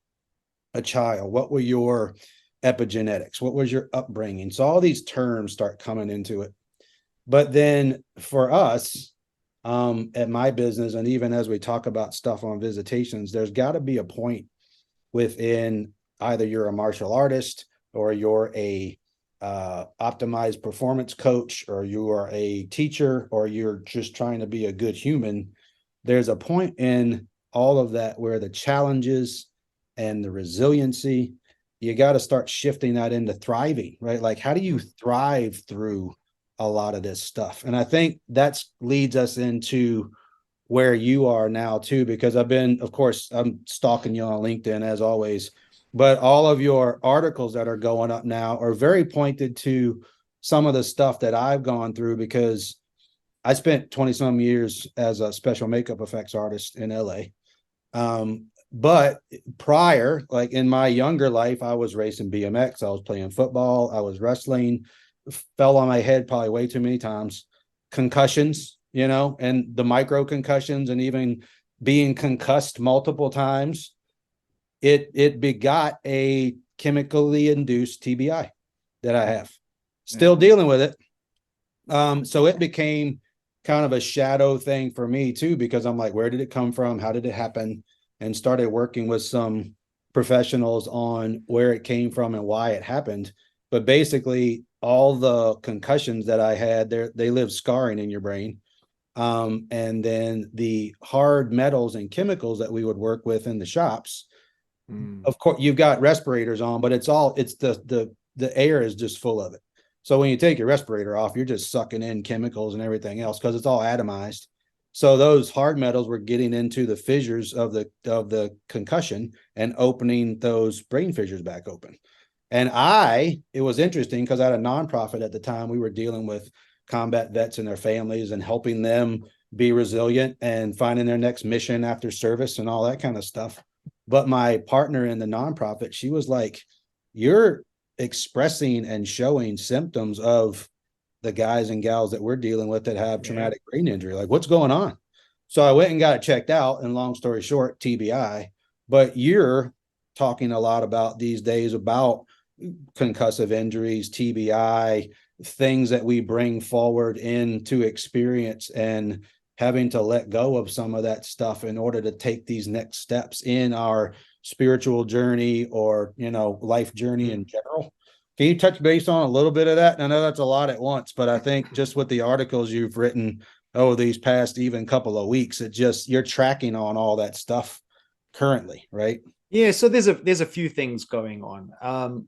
a child? What were your epigenetics? What was your upbringing? So all these terms start coming into it. But then for us, at my business, and even as we talk about stuff on visitations, there's got to be a point within either you're a martial artist, or you're a optimized performance coach, or you are a teacher, or you're just trying to be a good human. There's a point in all of that where the challenges and the resiliency, you got to start shifting that into thriving, right? Like, how do you thrive through a lot of this stuff? And I think that leads us into where you are now too, because of course, I'm stalking you on LinkedIn as always, but all of your articles that are going up now are very pointed to some of the stuff that I've gone through, because I spent 20 some years as a special makeup effects artist in LA. But prior, like in my younger life, I was racing BMX, I was playing football, I was wrestling, fell on my head probably way too many times, concussions, and the micro concussions, and even being concussed multiple times, it begot a chemically induced TBI that I have. Still dealing with it. So it became kind of a shadow thing for me too, because I'm like, where did it come from? How did it happen? And started working with some professionals on where it came from and why it happened. But basically, all the concussions that I had, they live scarring in your brain. And then the hard metals and chemicals that we would work with in the shops, of course, you've got respirators on, but it's the air is just full of it. So when you take your respirator off, you're just sucking in chemicals and everything else because it's all atomized. So those hard metals were getting into the fissures of the concussion and opening those brain fissures back open. And it was interesting because I had a nonprofit at the time. We were dealing with combat vets and their families and helping them be resilient and finding their next mission after service and all that kind of stuff. But my partner in the nonprofit, she was like, you're expressing and showing symptoms of the guys and gals that we're dealing with that have traumatic brain injury. Like, what's going on? So I went and got it checked out, and long story short, TBI. But you're talking a lot about these days about concussive injuries, TBI, things that we bring forward into experience, and having to let go of some of that stuff in order to take these next steps in our spiritual journey or, life journey in general. Can you touch base on a little bit of that? And I know that's a lot at once, but I think just with the articles you've written over these past even couple of weeks, it just you're tracking on all that stuff currently, right? Yeah, so there's a few things going on.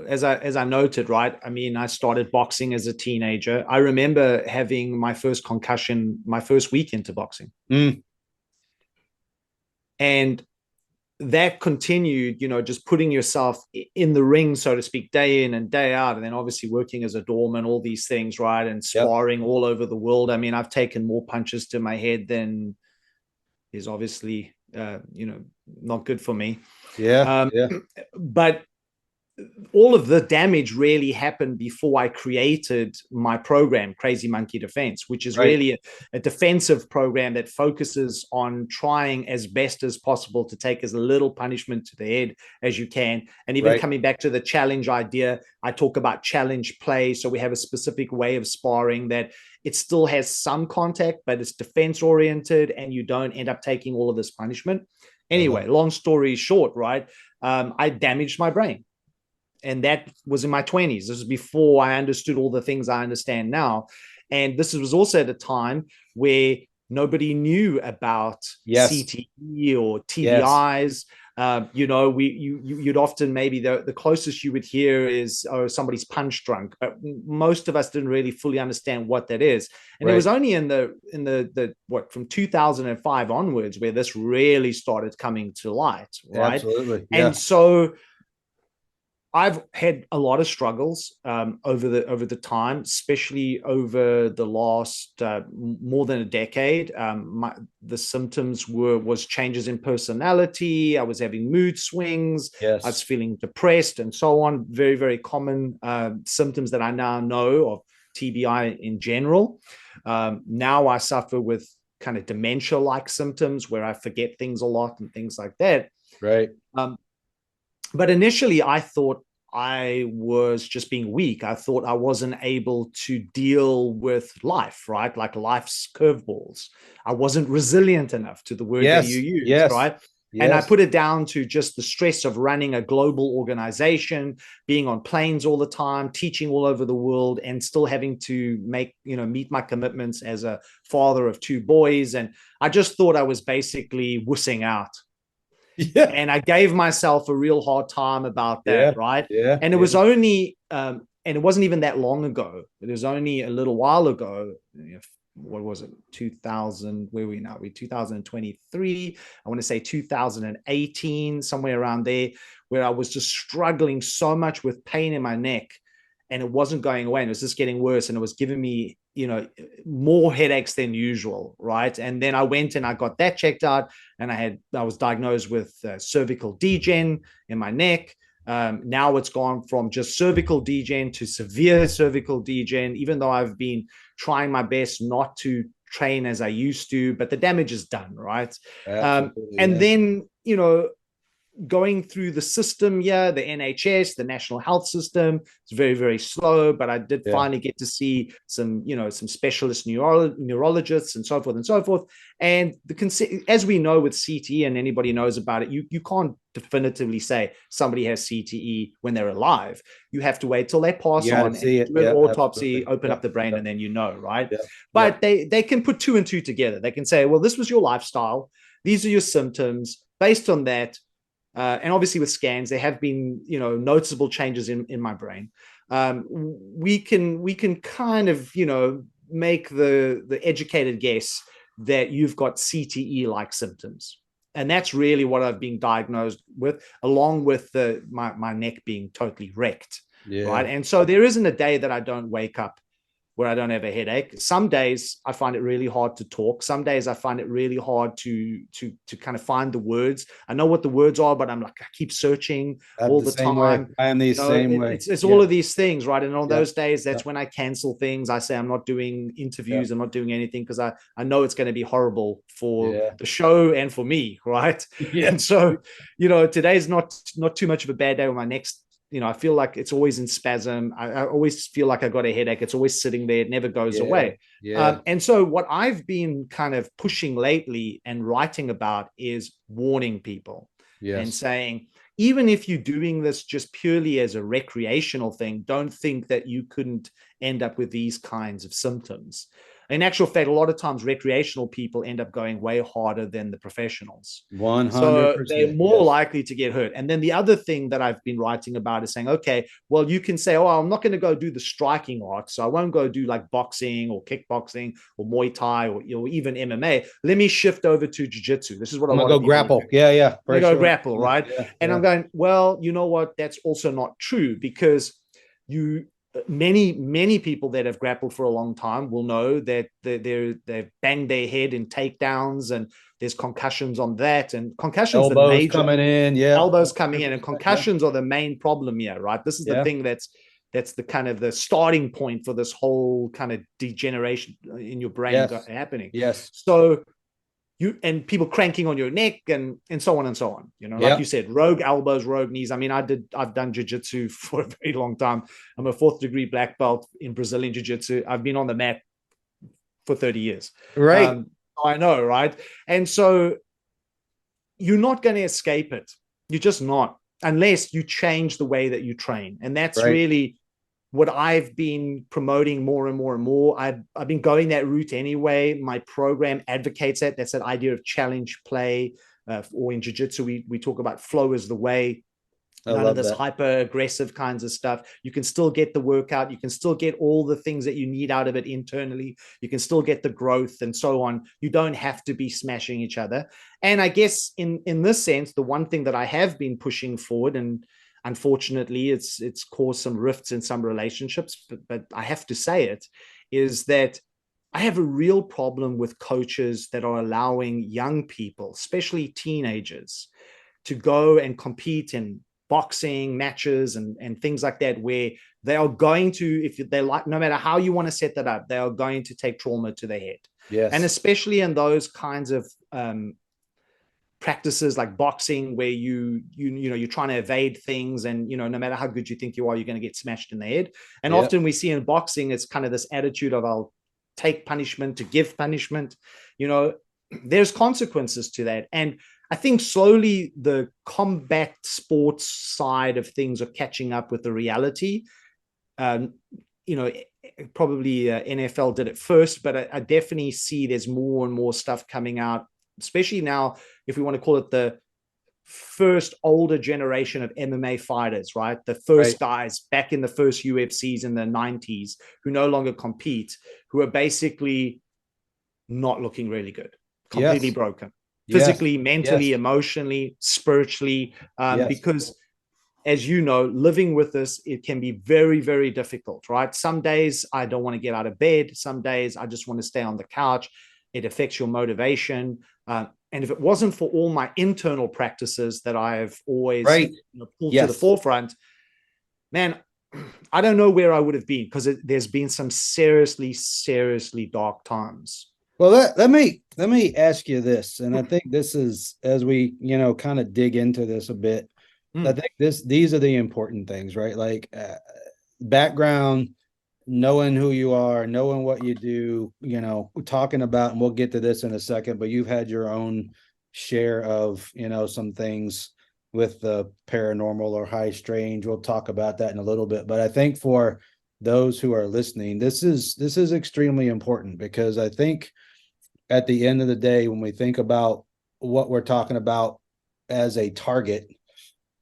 As I noted, right? I mean, I started boxing as a teenager. I remember having my first concussion my first week into boxing. Mm. And that continued, just putting yourself in the ring, so to speak, day in and day out. And then obviously working as a doorman, all these things, right? And Yep. sparring all over the world. I mean, I've taken more punches to my head than is obviously, not good for me. Yeah. Um, Yeah. but all of the damage really happened before I created my program, Crazy Monkey Defense, which is Right. really a defensive program that focuses on trying as best as possible to take as little punishment to the head as you can. And even Right. coming back to the challenge idea, I talk about challenge play. So we have a specific way of sparring that it still has some contact, but it's defense oriented and you don't end up taking all of this punishment. Anyway, long story short, right? I damaged my brain. And that was in my 20s. This was before I understood all the things I understand now. And this was also at a time where nobody knew about Yes. CTE or Yes. TBIs. You'd often maybe the closest you would hear is, oh, somebody's punch drunk, but most of us didn't really fully understand what that is. And it Right. was only in the from 2005 onwards where this really started coming to light, right? Absolutely. Yeah. And so I've had a lot of struggles over the time, especially over the last more than a decade. The symptoms was changes in personality. I was having mood swings. I was Yes. feeling depressed, and so on. Very, very common symptoms that I now know of TBI in general. Now I suffer with kind of dementia-like symptoms where I forget things a lot and things like that. Right. But initially, I thought I was just being weak. I thought I wasn't able to deal with life, right? Like life's curveballs. I wasn't resilient enough, to the word that you Yes. used, Yes. right? And I Yes. put it down to just the stress of running a global organization, being on planes all the time, teaching all over the world, and still having to meet my commitments as a father of two boys. And I just thought I was basically wussing out. Yeah. And I gave myself a real hard time about that, Yeah. right? Yeah. And it Yeah. was only, and it wasn't even that long ago. It was only a little while ago. What was it? 2000, where are we now? We're 2023. I want to say 2018, somewhere around there, where I was just struggling so much with pain in my neck and it wasn't going away. And it was just getting worse. And it was giving me, more headaches than usual. Right. And then I went and I got that checked out and I was diagnosed with cervical degen in my neck. Now it's gone from just cervical degen to severe cervical degen, even though I've been trying my best not to train as I used to, but the damage is done, right? Absolutely. And Yeah. then, going through the system, the NHS, the National Health System, it's very, very slow, but I did Yeah. finally get to see some specialist neurologists and so forth and so forth. And as we know with CTE, and anybody knows about it, you can't definitively say somebody has CTE when they're alive. You have to wait till they pass You got to on and see it. do an Yeah. autopsy, Absolutely. open Yeah. up the brain, Yeah. and then right? Yeah. Yeah. But they can put two and two together. They can say, well, this was your lifestyle. These are your symptoms. Based on that, and obviously with scans, there have been noticeable changes in my brain. We can kind of make the educated guess that you've got CTE like symptoms, and that's really what I've been diagnosed with, along with my neck being totally wrecked, right? Yeah. And so there isn't a day that I don't wake up where I don't have a headache. Some days I find it really hard to talk. Some days I find it really hard to kind of find the words. I know what the words are, but I'm like, I keep searching I'm all the the same way. time. I am the same way. It's all Yeah. of these things, right? And on Yeah. those days, Yeah. that's when I cancel things. I say I'm not doing Yeah. interviews. I'm not doing anything because I know it's going to be horrible for Yeah. the show and for me, right? Yeah. And so, today's not too much of a bad day with my next. I feel like it's always in spasm. I always feel like I got a headache. It's always sitting there. It never goes Yeah. away. Yeah. And so what I've been kind of pushing lately and writing about is warning people and Yes. saying, even if you're doing this just purely as a recreational thing, don't think that you couldn't end up with these kinds of symptoms. In actual fact, a lot of times recreational people end up going way harder than the professionals. So they're 100%. more Yes. likely to get hurt. And then the other thing that I've been writing about is saying, okay, well, you can say, oh, I'm not going to go do the striking art. So I won't go do like boxing or kickboxing or Muay Thai or even MMA. Let me shift over to jiu-jitsu. This is what a I'm gonna lot of go people are grapple. doing. Yeah, They for go sure. grapple, right? Yeah, And yeah. I'm going, well, you know what? That's also not true, because you many people that have grappled for a long time will know that they've banged their head in takedowns, and there's concussions on that, and concussions the Elbows major coming in. Yeah. elbows coming in, and 100%. Yeah. concussions are the main problem here, right? This is the Yeah. thing that's the kind of the starting point for this whole kind of degeneration in your brain Yes. happening. Yes. So and people cranking on your neck and so on and so on. Like Yeah. you said, rogue elbows, rogue knees. I mean, I've done jiu-jitsu for a very long time. I'm a 4th degree black belt in Brazilian jiu-jitsu. I've been on the mat for 30 years. Right. I know, right? And so you're not going to escape it. You're just not, unless you change the way that you train. And that's Right. really what I've been promoting more and more and more. I've been going that route anyway. My program advocates that. That's that idea of challenge play, or in jiu-jitsu, we talk about flow is the way. None of this hyper aggressive kinds of stuff. You can still get the workout. You can still get all the things that you need out of it internally. You can still get the growth and so on. You don't have to be smashing each other. And I guess in this sense, the one thing that I have been pushing forward, and unfortunately it's caused some rifts in some relationships, but I have to say it, is that I have a real problem with coaches that are allowing young people, especially teenagers, to go and compete in boxing matches and things like that, where they are going to, if they like, no matter how you want to set that up, they are going to take trauma to their head. Yes. And especially in those kinds of practices like boxing, where you're trying to evade things, and no matter how good you think you are, you're going to get smashed in the head. And often we see in boxing, it's kind of this attitude of, I'll take punishment to give punishment. There's consequences to that. And I think slowly the combat sports side of things are catching up with the reality. Probably NFL did it first, but I definitely see there's more and more stuff coming out, especially now, if we want to call it the first older generation of MMA fighters, right? The first guys back in the first UFCs in the 90s who no longer compete, who are basically not looking really good, completely broken. Physically, mentally, emotionally, spiritually, because as you know, living with this, it can be very, very difficult, right? Some days I don't want to get out of bed. Some days I just want to stay on the couch. It affects your motivation. And if it wasn't for all my internal practices that I've always pulled to the forefront, man, I don't know where I would have been, because there's been some seriously, seriously dark times. Well, let me ask you this, and I think this is, as we kind of dig into this a bit, I think these are the important things, right? Like background, knowing who you are, knowing what you do, talking about, and we'll get to this in a second, but you've had your own share of some things with the paranormal or high strange. We'll talk about that in a little bit, but I think for those who are listening, this is extremely important, because I think at the end of the day, when we think about what we're talking about as a target,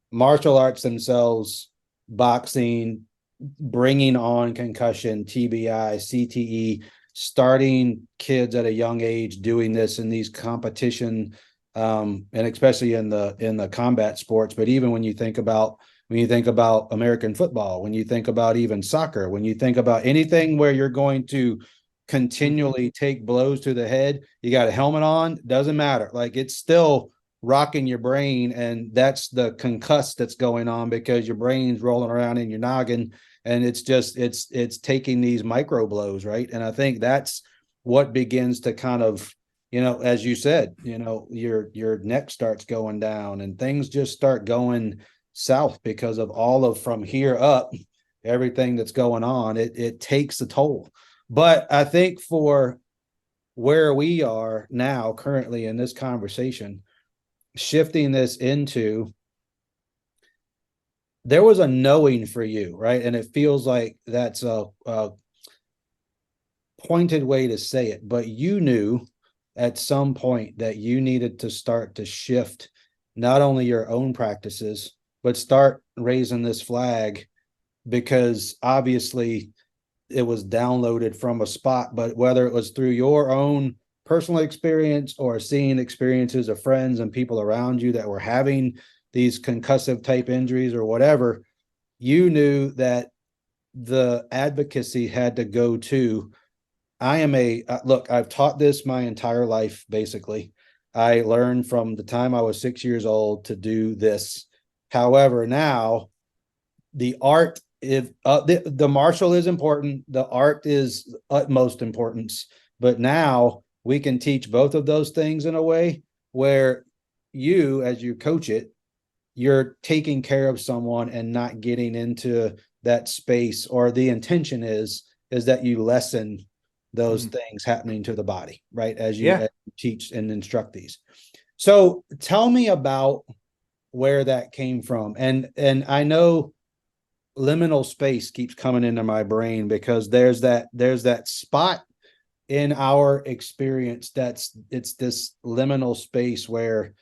martial arts themselves, boxing, bringing on concussion, TBI, CTE, starting kids at a young age doing this in these competition, and especially in the combat sports. But even when you think about American football, when you think about even soccer, when you think about anything where you're going to continually take blows to the head, you got a helmet on, doesn't matter. Like, it's still rocking your brain, and that's the concuss that's going on, because your brain's rolling around in your noggin, and it's taking these micro blows, right? And I think that's what begins to kind of, as you said, your neck starts going down, and things just start going south because of all of, from here up, everything that's going on. It takes a toll. But I think for where we are now currently in this conversation, shifting this into there was a knowing for you, right? And it feels like that's a pointed way to say it, but you knew at some point that you needed to start to shift not only your own practices, but start raising this flag, because obviously it was downloaded from a spot, but whether it was through your own personal experience or seeing experiences of friends and people around you that were having these concussive type injuries or whatever, you knew that the advocacy had to go to, I am a look, I've taught this my entire life basically. I learned from the time I was 6 years old to do this. However, now the art, if the martial is important, the art is utmost importance, but now we can teach both of those things in a way where you, as you coach it, you're taking care of someone and not getting into that space, or the intention is that you lessen those things happening to the body, right? As you teach and instruct these. So tell me about where that came from. And I know liminal space keeps coming into my brain because there's that spot in our experience it's this liminal space where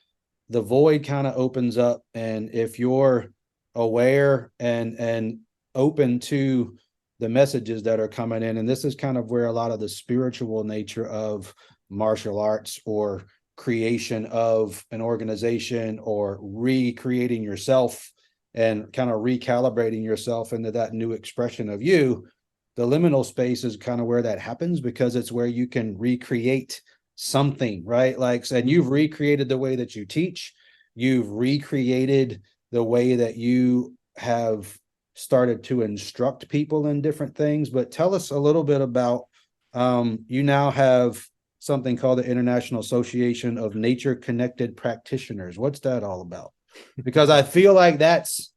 the void kind of opens up, and if you're aware and open to the messages that are coming in, and this is kind of where a lot of the spiritual nature of martial arts or creation of an organization or recreating yourself and kind of recalibrating yourself into that new expression of you, the liminal space is kind of where that happens, because it's where you can recreate something, right? Like, and you've recreated the way that you teach, you've recreated the way that you have started to instruct people in different things. But tell us a little bit about, you now have something called the International Association of Nature Connected Practitioners. What's that all about? Because I feel like that's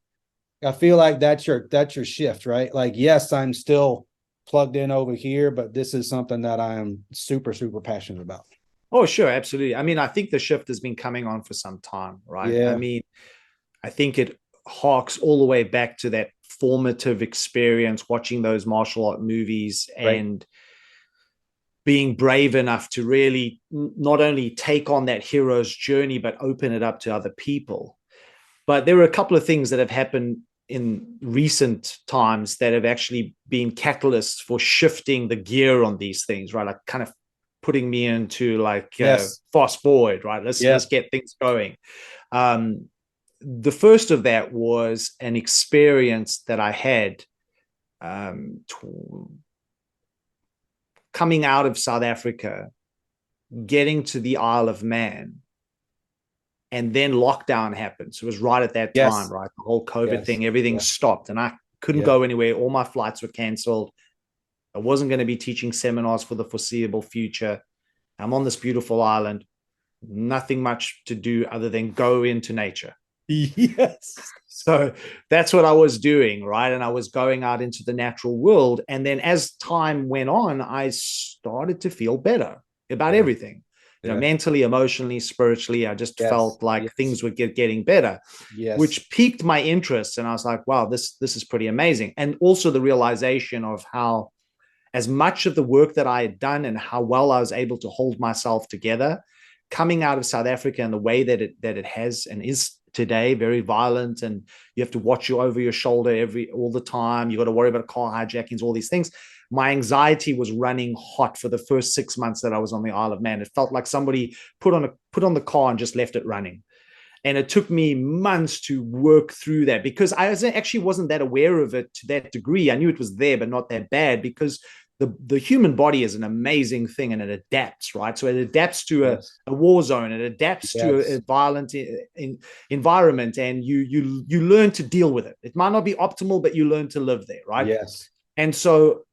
your shift, right? Like, yes, I'm still plugged in over here, but this is something that I am super, super passionate about. Oh, sure, absolutely. I mean, I think the shift has been coming on for some time, right? I Yeah. mean, I think it harks all the way back to that formative experience watching those martial art movies Right. and being brave enough to really not only take on that hero's journey, but open it up to other people. But there are a couple of things that have happened in recent times that have actually been catalysts for shifting the gear on these things, right? Like kind of putting me into like Yes. fast forward, right? Let's Yeah. get things going. The first of that was an experience that I had coming out of South Africa, getting to the Isle of Man, and then lockdown happened. So it was right at that time, Yes. right? The whole COVID Yes. thing, everything Yeah. stopped, and I couldn't Yeah. go anywhere. All my flights were canceled. I wasn't going to be teaching seminars for the foreseeable future. I'm on this beautiful island, nothing much to do other than go into nature. Yes. So that's what I was doing, right? And I was going out into the natural world. And then as time went on, I started to feel better about Yeah. everything. Yeah. Mentally, emotionally, spiritually, I just Yes. felt like Yes. things were getting better, Yes. which piqued my interest. And I was like, wow, this is pretty amazing. And also the realization of how, as much of the work that I had done and how well I was able to hold myself together, coming out of South Africa and the way that it has and is today, very violent, and you have to watch you over your shoulder all the time. You got to worry about car hijackings, all these things. My anxiety was running hot for the first 6 months that I was on the Isle of Man. It felt like somebody put on the car and just left it running. And it took me months to work through that because I actually wasn't that aware of it to that degree. I knew it was there, but not that bad, because the human body is an amazing thing and it adapts, right? So it adapts to Yes. a war zone, it adapts to Yes. a violent environment, and you learn to deal with it. It might not be optimal, but you learn to live there, right? Yes. And so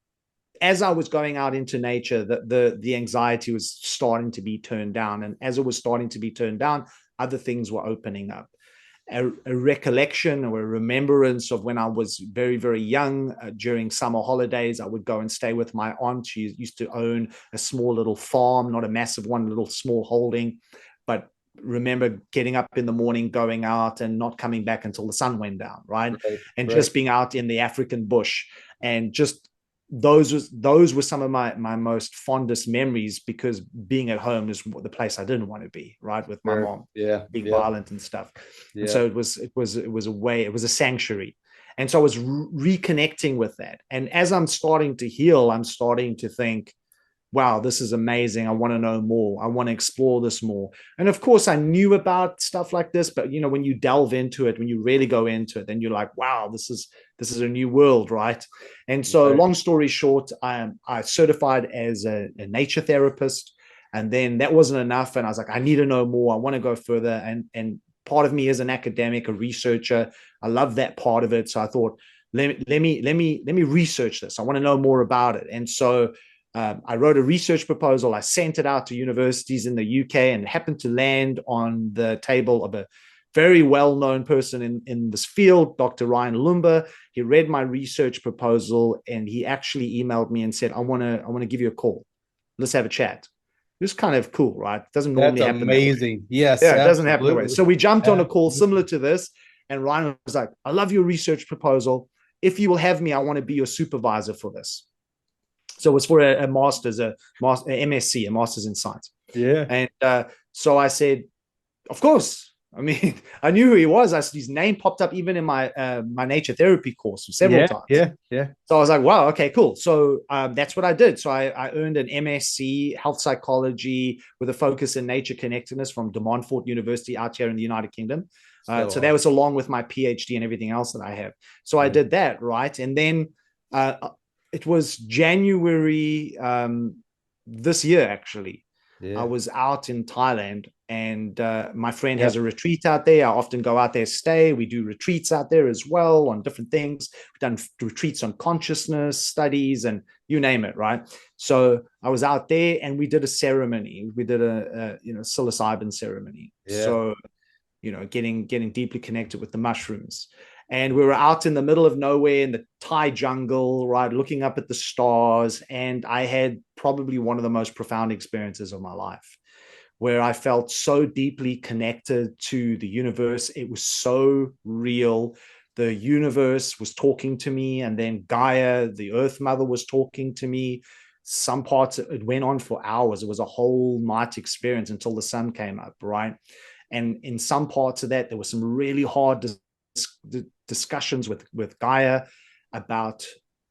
as I was going out into nature, the anxiety was starting to be turned down. And as it was starting to be turned down, other things were opening up. A recollection or a remembrance of when I was very, very young during summer holidays, I would go and stay with my aunt. She used to own a small little farm, not a massive one, a little small holding, but remember getting up in the morning, going out and not coming back until the sun went down, right? And Right. just being out in the African bush, and just those were some of my most fondest memories, because being at home is the place I didn't want to be, right, with my Sure. mom Yeah. being Yeah. violent and stuff. And Yeah. so it was a way, it was a sanctuary. And so I was reconnecting with that. And as I'm starting to heal, I'm starting to think, wow, this is amazing. I want to know more. I want to explore this more. And of course, I knew about stuff like this, but you know, when you delve into it, when you really go into it, then you're like, wow, this is a new world, right? And so, Right. long story short, I certified as a nature therapist, and then that wasn't enough. And I was like, I need to know more. I want to go further. And part of me is an academic, a researcher. I love that part of it. So I thought, let me research this. I want to know more about it. And so I wrote a research proposal. I sent it out to universities in the UK, and happened to land on the table of a very well-known person in this field, Dr. Ryan Lumba. He read my research proposal, and he actually emailed me and said, I want to give you a call. Let's have a chat. It was kind of cool, right? It doesn't That's normally happen that way. amazing. Yes, Yeah, it doesn't happen that way. absolutely. So we jumped on a call similar Absolutely. to this, and Ryan was like, I love your research proposal. If you will have me, I want to be your supervisor for this. So it was for a master's, a MSc, a master's in science. Yeah. And so I said, of course. I mean, I knew who he was. His name popped up even in my nature therapy course several Yeah. times. Yeah. Yeah. So I was like, wow, okay, cool. So that's what I did. So I earned an MSc health psychology with a focus in nature connectedness from De Montfort University out here in the United Kingdom. So that was along with my PhD and everything else that I have. So I did that, right? And then it was January this year, actually. I Yeah. was out in Thailand, and my friend Yeah. has a retreat out there. I often go out there, stay. We do retreats out there as well on different things. We've done retreats on consciousness studies and you name it, right? So I was out there, and we did a ceremony. We did a psilocybin ceremony. Yeah. So getting deeply connected with the mushrooms. And we were out in the middle of nowhere in the Thai jungle, right, looking up at the stars. And I had probably one of the most profound experiences of my life, where I felt so deeply connected to the universe. It was so real. The universe was talking to me, and then Gaia, the Earth Mother, was talking to me. Some parts, it went on for hours. It was a whole night experience until the sun came up, right? And in some parts of that, there were some really hard discussions with Gaia about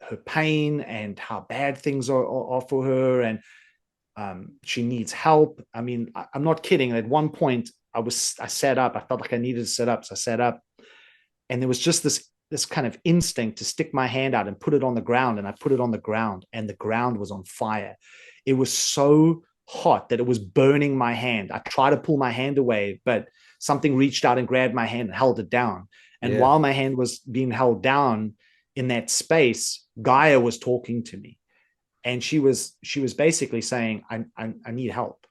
her pain and how bad things are for her, and she needs help. I mean, I'm not kidding. At one point, I sat up. I felt like I needed to sit up, so I sat up, and there was just this kind of instinct to stick my hand out and put it on the ground, and I put it on the ground, and the ground was on fire. It was so hot that it was burning my hand. I tried to pull my hand away, but something reached out and grabbed my hand and held it down. And Yeah. while my hand was being held down in that space, Gaia was talking to me, and she was basically saying, I need help.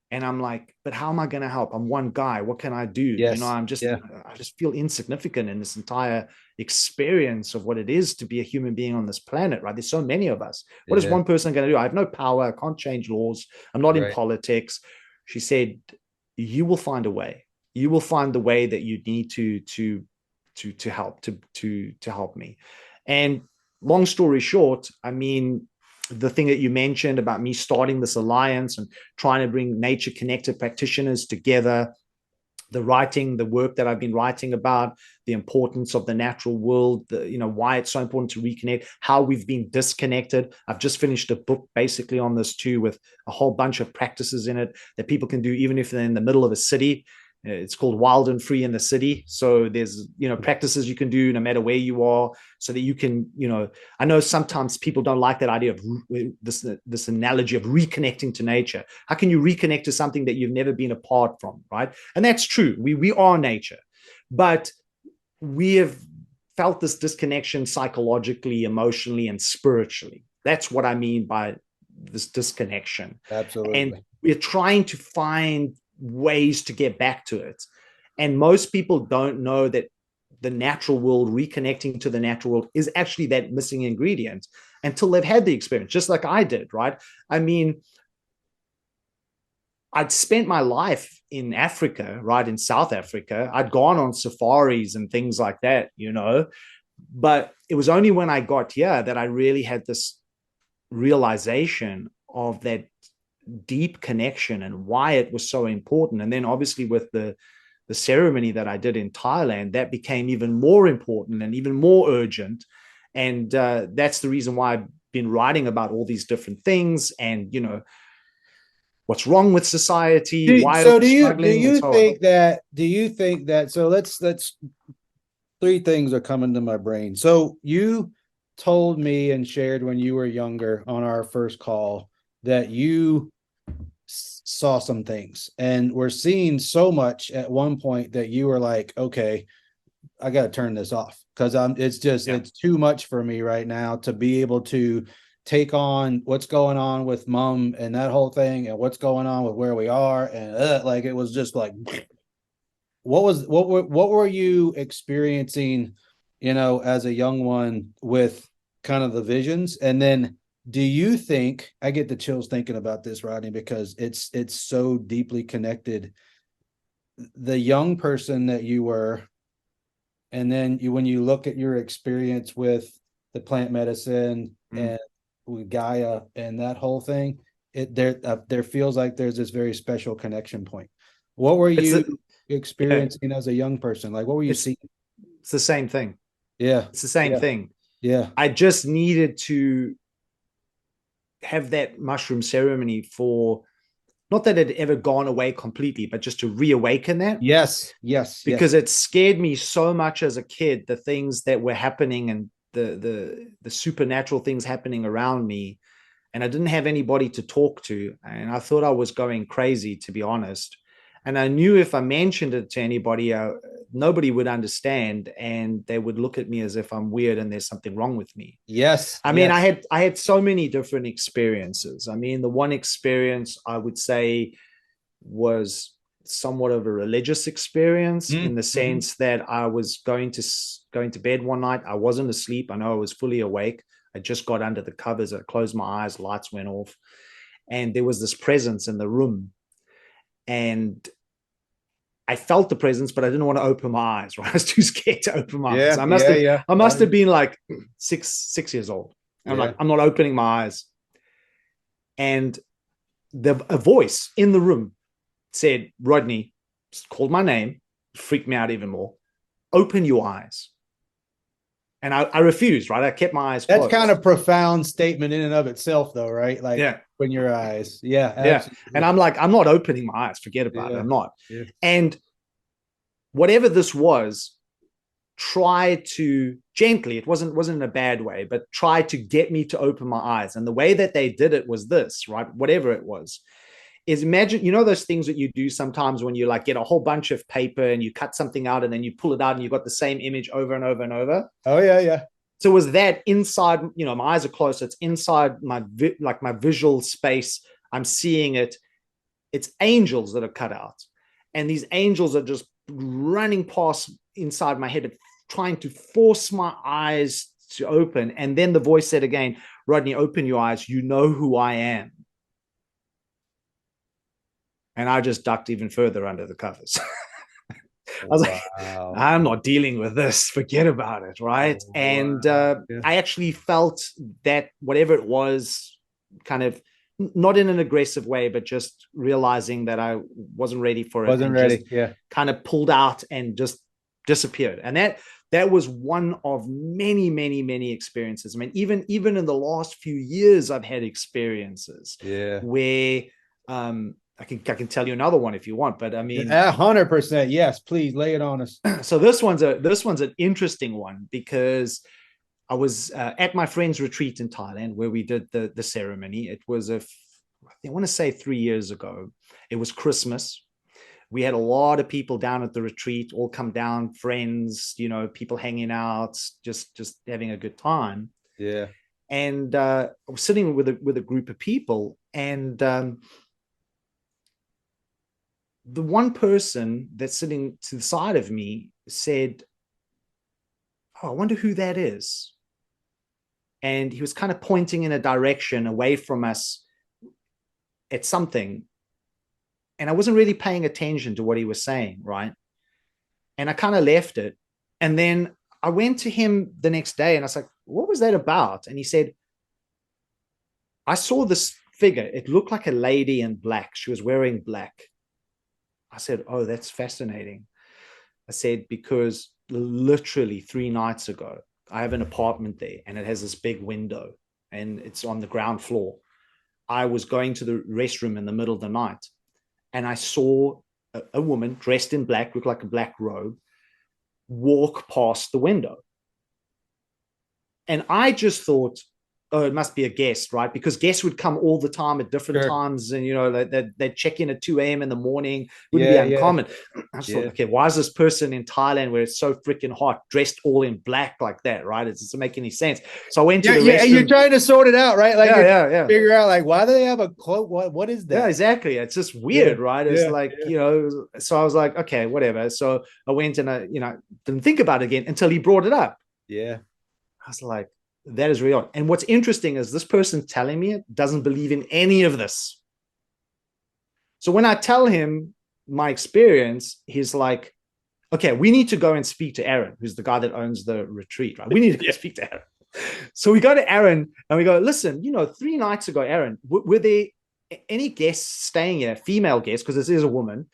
And I'm like, but how am I going to help? I'm one guy. What can I do? Yes. Yeah. I just feel insignificant in this entire experience of what it is to be a human being on this planet, right? There's so many of us. What is Yeah. one person going to do? I have no power. I can't change laws. I'm not in Right. politics. She said, you will find a way. You will find the way that you need to help me. And long story short, I mean, the thing that you mentioned about me starting this alliance and trying to bring nature connected practitioners together, the work that I've been writing about the importance of the natural world, why it's so important to reconnect, how we've been disconnected. I've just finished a book basically on this too, with a whole bunch of practices in it that people can do even if they're in the middle of a city. It's called Wild and Free in the City. So there's, practices you can do no matter where you are, so that you can, I know sometimes people don't like that idea of this analogy of reconnecting to nature. How can you reconnect to something that you've never been apart from, right? And that's true. We are nature, but we have felt this disconnection psychologically, emotionally, and spiritually. That's what I mean by this disconnection. Absolutely. And we're trying to find ways to get back to it. And most people don't know that the natural world, reconnecting to the natural world, is actually that missing ingredient until they've had the experience, just like I did, right? I mean, I'd spent my life in Africa, right, in South Africa. I'd gone on safaris and things like that, but it was only when I got here that I really had this realization of that deep connection and why it was so important. And then obviously with the ceremony that I did in Thailand, that became even more important and even more urgent. And that's the reason why I've been writing about all these different things and, what's wrong with society, why So we're do struggling, and you so on. think that so let's three things are coming to my brain. So you told me and shared when you were younger on our first call that you saw some things, and we're seeing so much at one point that you were like, okay, I got to turn this off because it's too much for me right now to be able to take on what's going on with mom and that whole thing and what's going on with where we are. And like, it was just like, what were you experiencing, as a young one with kind of the visions? And then do you think, I get the chills thinking about this, Rodney, because it's so deeply connected, the young person that you were, and then when you look at your experience with the plant medicine and with Gaia and that whole thing, there feels like there's this very special connection point. What were you experiencing as a young person? Like, what were you seeing? It's the same thing. Yeah. It's the same thing. Yeah. I just needed to have that mushroom ceremony for, not that it had ever gone away completely, but just to reawaken that. Yes. Because it scared me so much as a kid, the things that were happening and the supernatural things happening around me. And I didn't have anybody to talk to. And I thought I was going crazy, to be honest. And I knew if I mentioned it to anybody, nobody would understand, and they would look at me as if I'm weird and there's something wrong with me. Yes. I mean, I had so many different experiences. I mean, the one experience I would say was somewhat of a religious experience in the sense that I was going to bed one night. I wasn't asleep. I know I was fully awake. I just got under the covers. I closed my eyes, lights went off, and there was this presence in the room. And I felt the presence, but I didn't want to open my eyes. Right, I was too scared to open my eyes. I must have been like six years old. I'm like, I'm not opening my eyes. And a voice in the room said, Rodney, called my name, freaked me out even more. Open your eyes. And I refused, right? I kept my eyes closed. That's kind of profound statement in and of itself, though, right? Like, open your eyes. Yeah. Absolutely. And I'm like, I'm not opening my eyes. Forget about it. I'm not. Yeah. And whatever this was, try to gently, it wasn't in a bad way, but try to get me to open my eyes. And the way that they did it was this, right? Whatever it was, is imagine, those things that you do sometimes when you like get a whole bunch of paper and you cut something out and then you pull it out and you've got the same image over and over and over. Oh, yeah. So it was that inside, my eyes are closed. So it's inside my visual space. I'm seeing it. It's angels that are cut out. And these angels are just running past inside my head, trying to force my eyes to open. And then the voice said again, Rodney, open your eyes. You know who I am. And I just ducked even further under the covers. I was like, I'm not dealing with this. Forget about it, right? And I actually felt that whatever it was, kind of not in an aggressive way, but just realizing that I wasn't ready for it. Wasn't ready. Yeah. Kind of pulled out and just disappeared. And that was one of many, many, many experiences. I mean, even in the last few years, I've had experiences where I can tell you another one if you want, but I mean, 100%. Yes, please lay it on us. So this one's an interesting one because I was at my friend's retreat in Thailand where we did the ceremony. It was I want to say 3 years ago. It was Christmas. We had a lot of people down at the retreat, all come down, friends, people hanging out, just having a good time. Yeah. And I was sitting with a group of people, and the one person that's sitting to the side of me said, oh, I wonder who that is. And he was kind of pointing in a direction away from us at something. and I wasn't really paying attention to what he was saying, right? And I kind of left it. And then I went to him the next day and I was like, what was that about? And he said, I saw this figure. It looked like a lady in black. She was wearing black. I said, oh, that's fascinating. I said, because literally 3 nights ago, I have an apartment there and it has this big window and it's on the ground floor. I was going to the restroom in the middle of the night and I saw a woman dressed in black, looked like a black robe, walk past the window. And I just thought, oh, it must be a guest, right? Because guests would come all the time at different times, and they'd check in at 2 a.m. in the morning. Wouldn't be uncommon. I just thought, okay, why is this person in Thailand where it's so freaking hot, dressed all in black like that, right? It doesn't make any sense. So I went to the restroom. You're trying to sort it out, right? Like, yeah. Figure out like why do they have a quote? What is that? Yeah, exactly. It's just weird, right? It's so I was like, okay, whatever. So I went and I, didn't think about it again until he brought it up. Yeah. I was like, that is real. And what's interesting is this person telling me it doesn't believe in any of this. So when I tell him my experience, he's like, okay, we need to go and speak to Aaron, who's the guy that owns the retreat, right? We need to go speak to Aaron. So we go to Aaron and we go, listen, 3 nights ago, Aaron, were there any guests staying here, female guests, because this is a woman,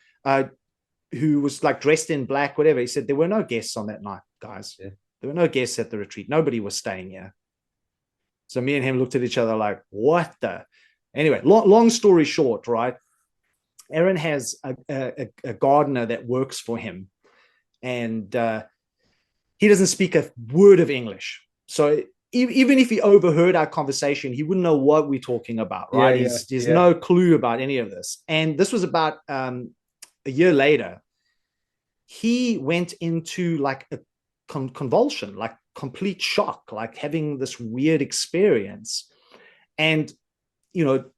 who was like dressed in black, whatever. He said, there were no guests on that night, guys. Yeah. There were no guests at the retreat. Nobody was staying here. So me and him looked at each other like, what the? Anyway, long story short, right? Aaron has a gardener that works for him. And he doesn't speak a word of English. So even if he overheard our conversation, he wouldn't know what we're talking about, right? He's no clue about any of this. And this was about a year later. He went into like a convulsion, like complete shock, like having this weird experience. And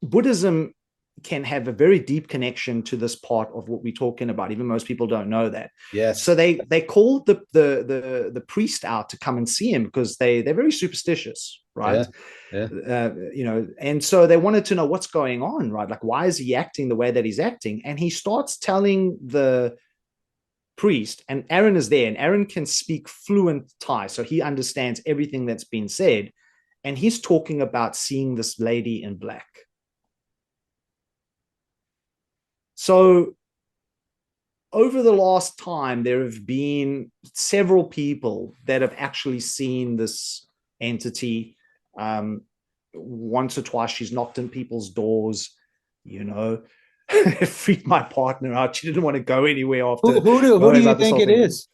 Buddhism can have a very deep connection to this part of what we're talking about. Even most people don't know that. Yes. So they called the priest out to come and see him because they're very superstitious, right? Yeah. And so they wanted to know what's going on, right? Like, why is he acting the way that he's acting? And he starts telling the priest, and Aaron is there, and Aaron can speak fluent Thai, so he understands everything that's been said. And he's talking about seeing this lady in black. So over the last time, there have been several people that have actually seen this entity. Once or twice, she's knocked on people's doors, It freaked my partner out. She didn't want to go anywhere after. Who do you think it is?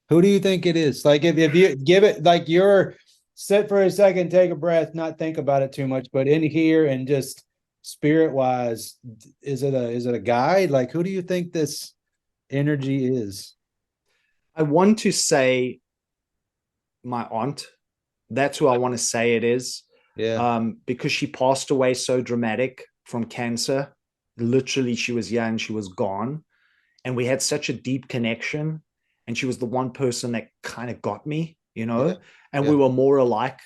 Who do you think it is? Like, if you give it, like, you're sit for a second, take a breath, not think about it too much, but in here and just spirit wise, is it a guide? Like, who do you think this energy is? I want to say my aunt. That's who I want to say it is. Yeah. Because she passed away so dramatic from cancer. Literally, she was young, she was gone. And we had such a deep connection. And she was the one person that kind of got me, and we were more alike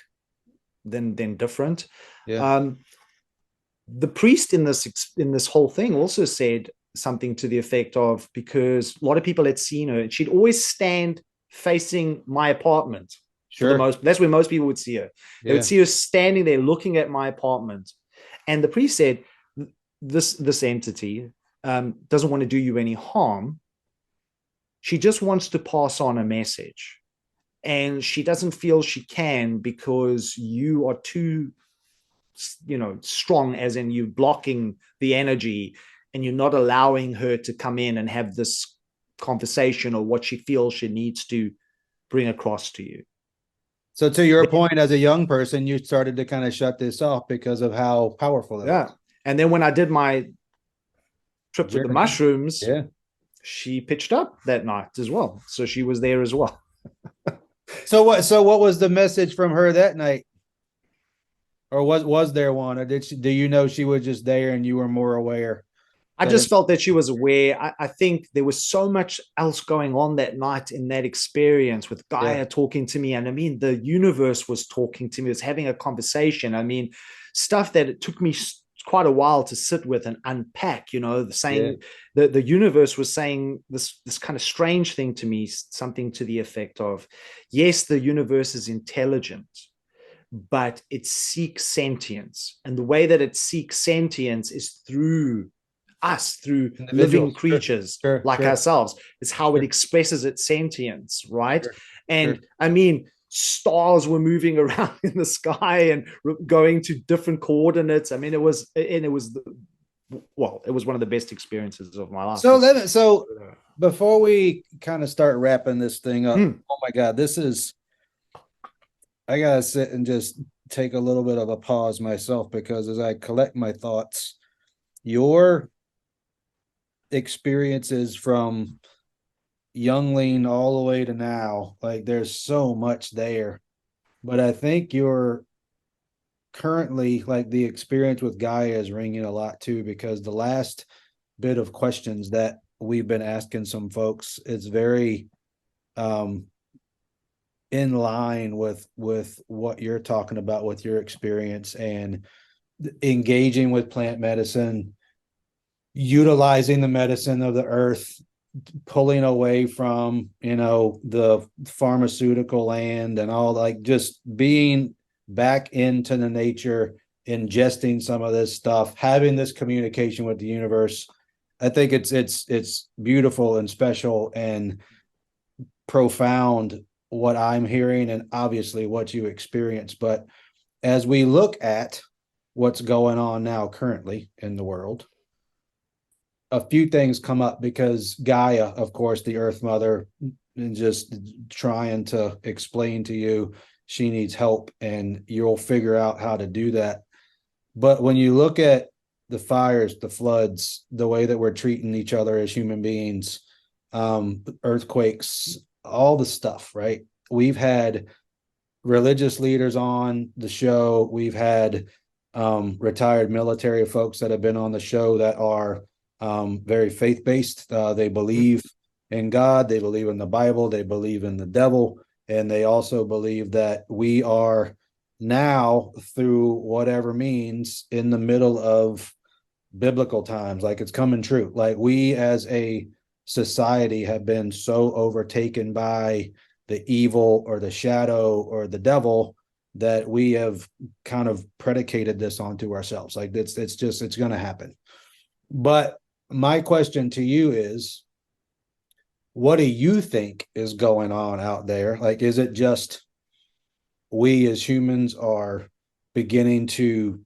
than different. Yeah. The priest in this whole thing also said something to the effect of, because a lot of people had seen her, and she'd always stand facing my apartment. Sure. That's where most people would see her. They would see her standing there looking at my apartment. And the priest said, this entity doesn't want to do you any harm. She just wants to pass on a message. And she doesn't feel she can because you are too, strong, as in you blocking the energy and you're not allowing her to come in and have this conversation or what she feels she needs to bring across to you. So to your point, as a young person, you started to kind of shut this off because of how powerful it was. And then when I did my trip with the mushrooms, she pitched up that night as well. So she was there as well. So what was the message from her that night? Or was there one? Or do you know she was just there and you were more aware? I just felt that she was aware. I think there was so much else going on that night in that experience with Gaia talking to me. And I mean, the universe was talking to me, was having a conversation. I mean, stuff that it took me quite a while to sit with and unpack. The Yeah. saying the universe was saying this kind of strange thing to me, something to the effect of, yes, the universe is intelligent, but it seeks sentience, and the way that it seeks sentience is through us, through living Individuals. Sure. creatures Sure. like Sure. ourselves. It's how it Sure. expresses its sentience, right? Sure. Sure. And I mean, stars were moving around in the sky and going to different coordinates. I mean, it was one of the best experiences of my life. So before we kind of start wrapping this thing up, oh my God, I gotta sit and just take a little bit of a pause myself, because as I collect my thoughts, your experiences from youngling all the way to now, like there's so much there. But I think you're currently, like, the experience with Gaia is ringing a lot too, because the last bit of questions that we've been asking some folks is very in line with what you're talking about with your experience, and engaging with plant medicine, utilizing the medicine of the earth, pulling away from the pharmaceutical land and all, like just being back into the nature, ingesting some of this stuff, having this communication with the universe. I think it's beautiful and special and profound what I'm hearing, and obviously what you experience. But as we look at what's going on now currently in the world, a few things come up, because Gaia, of course, the Earth Mother, and just trying to explain to you she needs help, and you'll figure out how to do that. But when you look at the fires, the floods, the way that we're treating each other as human beings, earthquakes, all the stuff, right? We've had religious leaders on the show. We've had retired military folks that have been on the show that are very faith-based. They believe in God, they believe in the Bible, they believe in the devil, and they also believe that we are now, through whatever means, in the middle of biblical times. Like, it's coming true. Like, we as a society have been so overtaken by the evil or the shadow or the devil that we have kind of predicated this onto ourselves. Like, it's going to happen. But my question to you is, what do you think is going on out there? Like, is it just we as humans are beginning to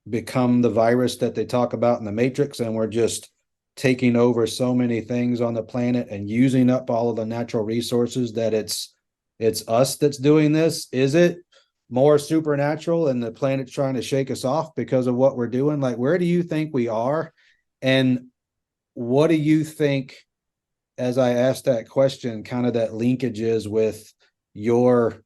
become the virus that they talk about in the Matrix, and we're just taking over so many things on the planet and using up all of the natural resources, that it's us that's doing this? Is it more supernatural and the planet's trying to shake us off because of what we're doing? Like, where do you think we are? And what do you think, as I asked that question, kind of that linkage is with your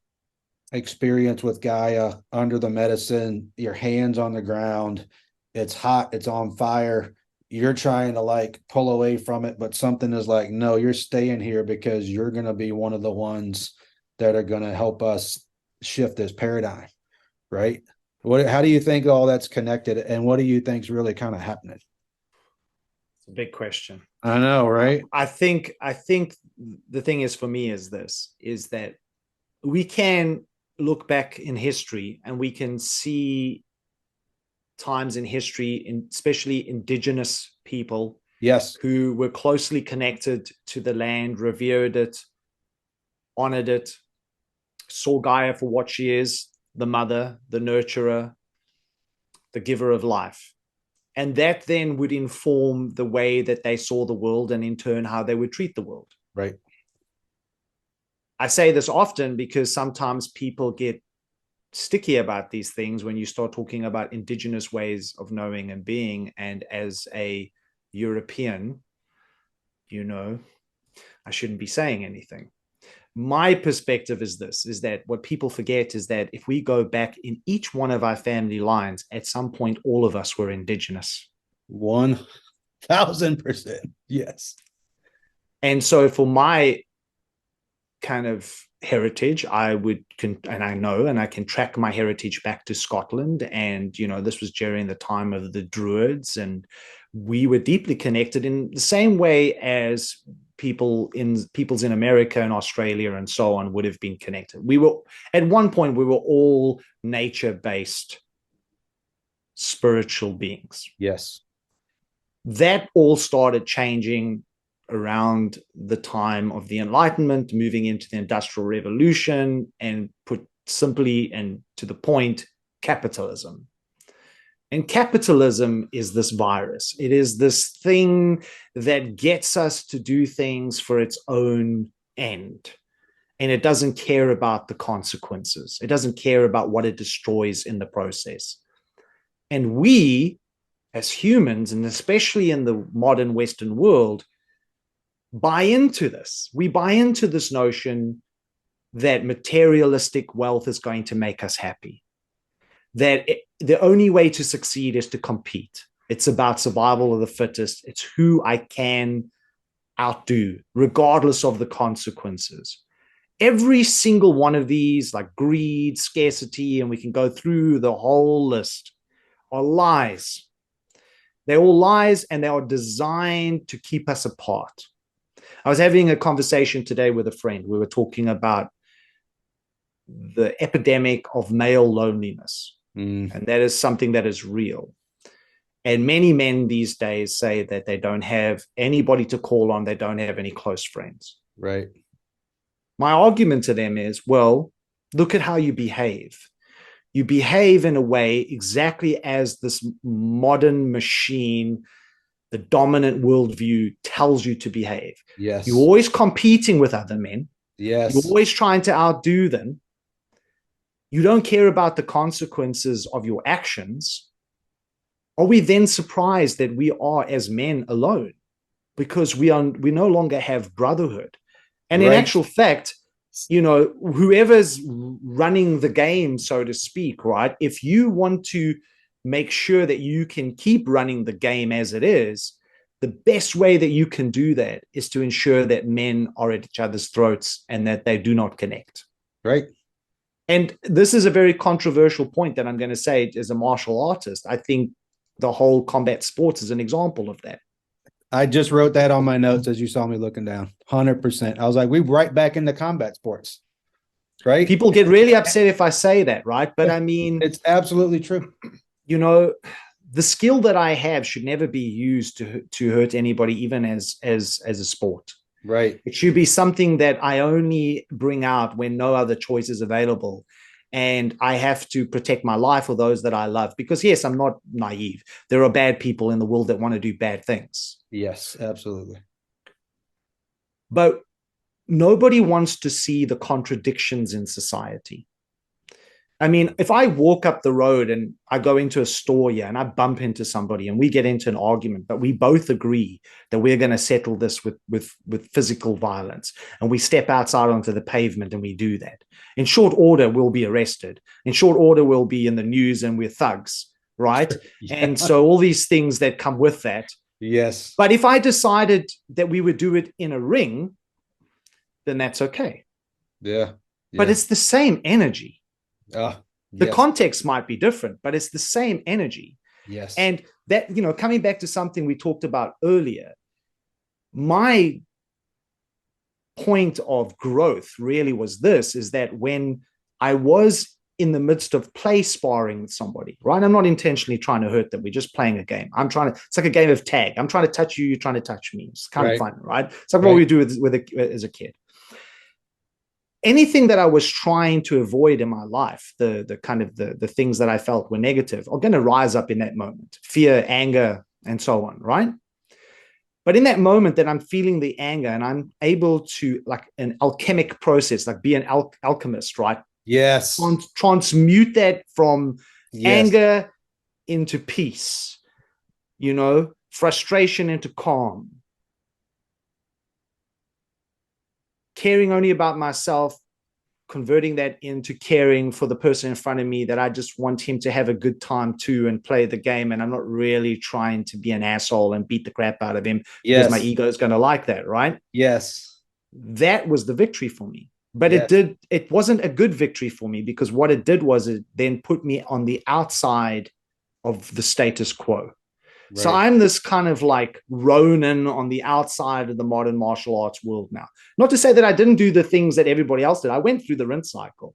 experience with Gaia, under the medicine, your hands on the ground, it's hot, it's on fire, you're trying to like pull away from it, but something is like, no, you're staying here because you're going to be one of the ones that are going to help us shift this paradigm, right? How do you think all that's connected, and what do you think's really kind of happening? It's a big question. I know, right? I think the thing is, for me, is that we can look back in history and we can see times in history, especially indigenous people, yes, who were closely connected to the land, revered it, honored it, saw Gaia for what she is, the mother, the nurturer, the giver of life. And that then would inform the way that they saw the world, and in turn how they would treat the world. right. I say this often because sometimes people get sticky about these things when you start talking about indigenous ways of knowing and being. And as a European, I shouldn't be saying anything. My perspective is that what people forget is that if we go back in each one of our family lines, at some point, all of us were indigenous. 1,000%. Yes. And so for my kind of heritage. And I know, and I can track my heritage back to Scotland. And, this was during the time of the Druids, and we were deeply connected in the same way as peoples in America and Australia and so on would have been connected. At one point, we were all nature-based spiritual beings. Yes. That all started changing around the time of the Enlightenment, moving into the Industrial Revolution, and put simply and to the point, capitalism. And capitalism is this virus. It is this thing that gets us to do things for its own end. And it doesn't care about the consequences. It doesn't care about what it destroys in the process. And we, as humans, and especially in the modern Western world, buy into this. We buy into this notion that materialistic wealth is going to make us happy, that the only way to succeed is to compete. It's about survival of the fittest. It's who I can outdo, regardless of the consequences. Every single one of these, like greed, scarcity, and we can go through the whole list, are lies. They're all lies, and they are designed to keep us apart. I was having a conversation today with a friend. We were talking about the epidemic of male loneliness. And that is something that is real. And many men these days say that they don't have anybody to call on. They don't have any close friends. Right. My argument to them is, well, look at how you behave. You behave in a way exactly as this modern machine, the dominant worldview, tells you to behave. Yes. You're always competing with other men. Yes. You're always trying to outdo them. You don't care about the consequences of your actions. Are we then surprised that we are, as men, alone? Because we no longer have brotherhood. And in actual fact, whoever's running the game, so to speak, right? If you want to make sure that you can keep running the game as it is, the best way that you can do that is to ensure that men are at each other's throats and that they do not connect. Right. And this is a very controversial point that I'm going to say as a martial artist. I think the whole combat sports is an example of that. I just wrote that on my notes as you saw me looking down. 100%. I was like, we're right back into combat sports. Right. People get really upset if I say that, right? But I mean, it's absolutely true. The skill that I have should never be used to hurt anybody, even as a sport. Right. It should be something that I only bring out when no other choice is available. And I have to protect my life or those that I love. Because, yes, I'm not naive. There are bad people in the world that want to do bad things. Yes, absolutely. But nobody wants to see the contradictions in society. I mean, if I walk up the road and I go into a store here and I bump into somebody and we get into an argument, but we both agree that we're going to settle this with physical violence, and we step outside onto the pavement and we do that, in short order, we'll be arrested. In short order, we'll be in the news and we're thugs, right? Yeah. And so all these things that come with that. Yes. But if I decided that we would do it in a ring, then that's okay. Yeah. But it's the same energy. Yes. The context might be different, but it's the same energy. Yes. And that, coming back to something we talked about earlier, my point of growth really was this, is that when I was in the midst of play sparring with somebody, right? I'm not intentionally trying to hurt them. We're just playing a game. It's like a game of tag. I'm trying to touch you. You're trying to touch me. It's kind of fun, right? It's like what we do as a kid. Anything that I was trying to avoid in my life, the things that I felt were negative, are going to rise up in that moment. Fear, anger, and so on, right? But in that moment that I'm feeling the anger and I'm able to, like an alchemic process, like be an alchemist, right? Yes. Transmute that from anger into peace, frustration into calm. Caring only about myself, converting that into caring for the person in front of me, that I just want him to have a good time too and play the game. And I'm not really trying to be an asshole and beat the crap out of him because my ego is going to like that, right? Yes. that was the victory for me. But Yeah. it wasn't a good victory for me, because what it did was it then put me on the outside of the status quo. So Right. I'm this kind of like Ronin on the outside of the modern martial arts world now. Not to say that I didn't do the things that everybody else did. I went through the rinse cycle,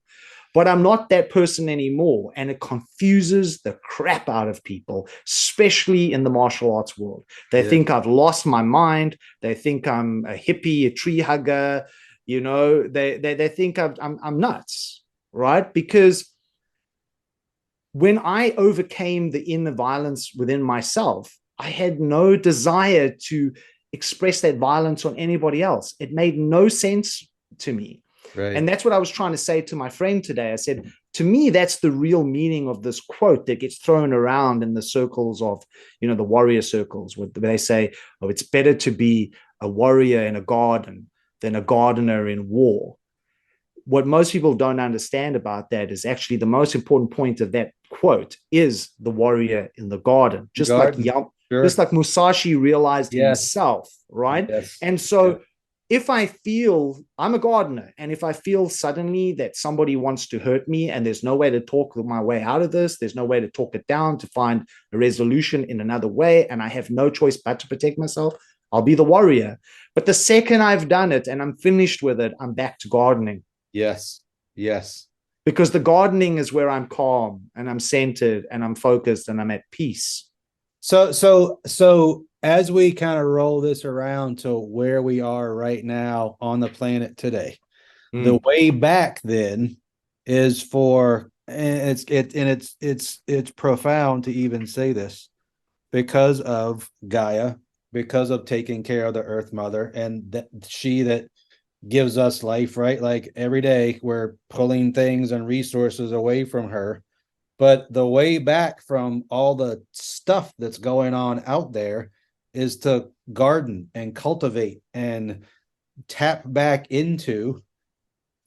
but I'm not that person anymore. And it confuses the crap out of people, especially in the martial arts world. They Yeah. think I've lost my mind. They think I'm a hippie, a tree hugger. You know, they think I'm nuts, right? Because when I overcame the inner violence within myself, I had no desire to express that violence on anybody else. It made no sense to me. Right. And that's what I was trying to say to my friend today. I said, to me, that's the real meaning of this quote that gets thrown around in the circles of, the warrior circles, where they say, oh, it's better to be a warrior in a garden than a gardener in war. What most people don't understand about that is actually the most important point of that quote is the warrior in the garden, Garden. just Sure. like Musashi realized Yes. himself, right? Yes. And Yeah. so if I feel I'm a gardener, and if I feel suddenly that somebody wants to hurt me and there's no way to talk my way out of this, there's no way to talk it down, to find a resolution in another way, and I have no choice but to protect myself, I'll be the warrior. But the second I've done it and I'm finished with it, I'm back to gardening, Yes. Yes. because the gardening is where I'm calm and I'm centered and I'm focused and I'm at peace. So as we kind of roll this around to where we are right now on the planet today, the way back then is for, and it's profound to even say this, because of Gaia, because of taking care of the Earth Mother, and that gives us life, right? Like every day we're pulling things and resources away from her. But the way back from all the stuff that's going on out there is to garden and cultivate and tap back into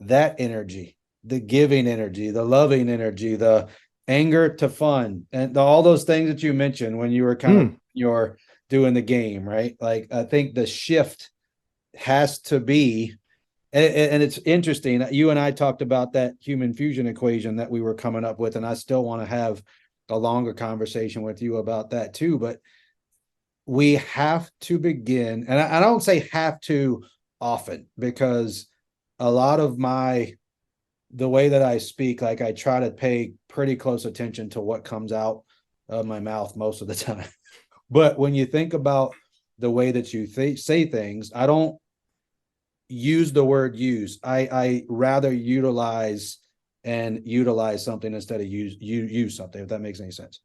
that energy, the giving energy, the loving energy, the anger to fun, and all those things that you mentioned when you were kind of you're doing the game, right? Like I think the shift has to be, and it's interesting. You and I talked about that human fusion equation that we were coming up with, and I still want to have a longer conversation with you about that too. But we have to begin, and I don't say have to often, because a lot of the way that I speak, like I try to pay pretty close attention to what comes out of my mouth most of the time. But when you think about the way that you say things, I don't use the word use. I rather utilize something instead of use something, if that makes any sense.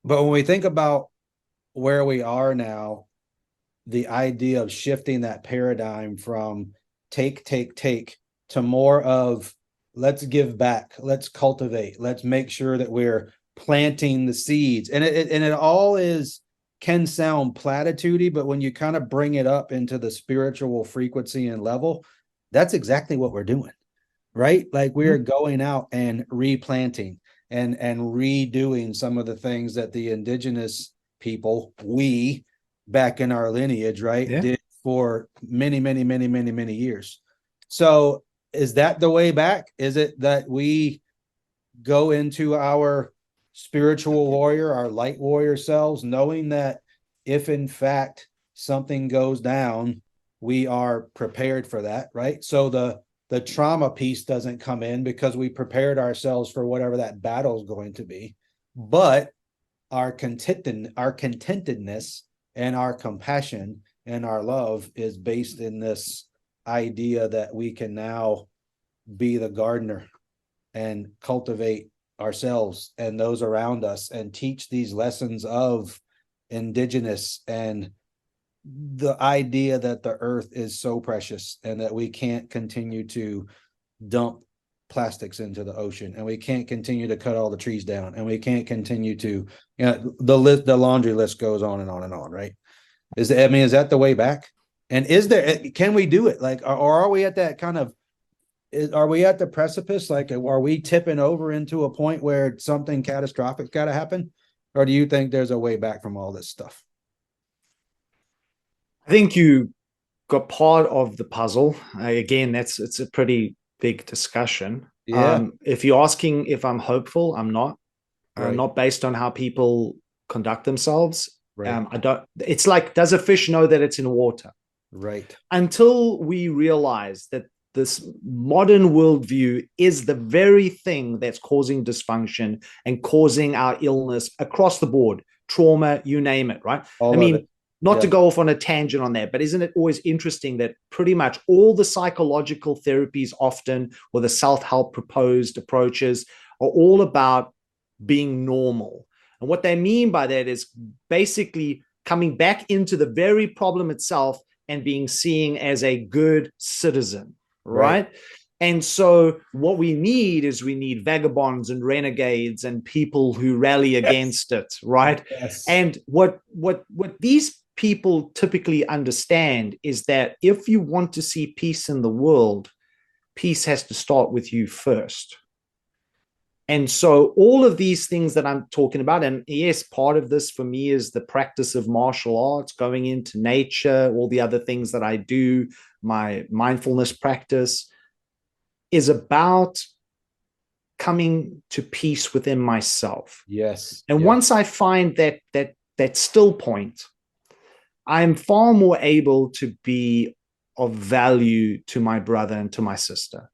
But when we think about where we are now, the idea of shifting that paradigm from take to more of let's give back, let's cultivate, let's make sure that we're planting the seeds, and it all can sound platitudey, but when you kind of bring it up into the spiritual frequency and level, that's exactly what we're doing, right? Like we're going out and replanting and redoing some of the things that the indigenous people, we back in our lineage, right, did for many years. So is that the way back? Is it that we go into our spiritual warrior, our light warrior selves, knowing that if in fact something goes down, we are prepared for that, right? So the trauma piece doesn't come in because we prepared ourselves for whatever that battle is going to be. But our contentedness and our compassion and our love is based in this idea that we can now be the gardener and cultivate ourselves and those around us and teach these lessons of indigenous and the idea that the earth is so precious and that we can't continue to dump plastics into the ocean, and we can't continue to cut all the trees down, and we can't continue to, the laundry list goes on and on and on, right? Is that the way back? And can we do it? Like, or are we at that kind of, are we at the precipice? Like, are we tipping over into a point where something catastrophic got to happen? Or do you think there's a way back from all this stuff? I think you got part of the puzzle. Again, it's a pretty big discussion. Yeah. If you're asking if I'm hopeful, I'm not. Right. Not based on how people conduct themselves. Right. I don't. It's like, does a fish know that it's in water? Right. Until we realize that this modern worldview is the very thing that's causing dysfunction and causing our illness across the board, trauma, you name it, right? I All of it. mean, not Yeah. to go off on a tangent on that, but isn't it always interesting that pretty much all the psychological therapies often, or the self-help proposed approaches, are all about being normal. And what they mean by that is basically coming back into the very problem itself and being seen as a good citizen, right? And so what we need vagabonds and renegades and people who rally against it, right? Yes. And what these people typically understand is that if you want to see peace in the world, peace has to start with you first. And so all of these things that I'm talking about, and yes, part of this for me is the practice of martial arts, going into nature, all the other things that I do, my mindfulness practice, is about coming to peace within myself. Yes. And yes. once I find that still point, I'm far more able to be of value to my brother and to my sister.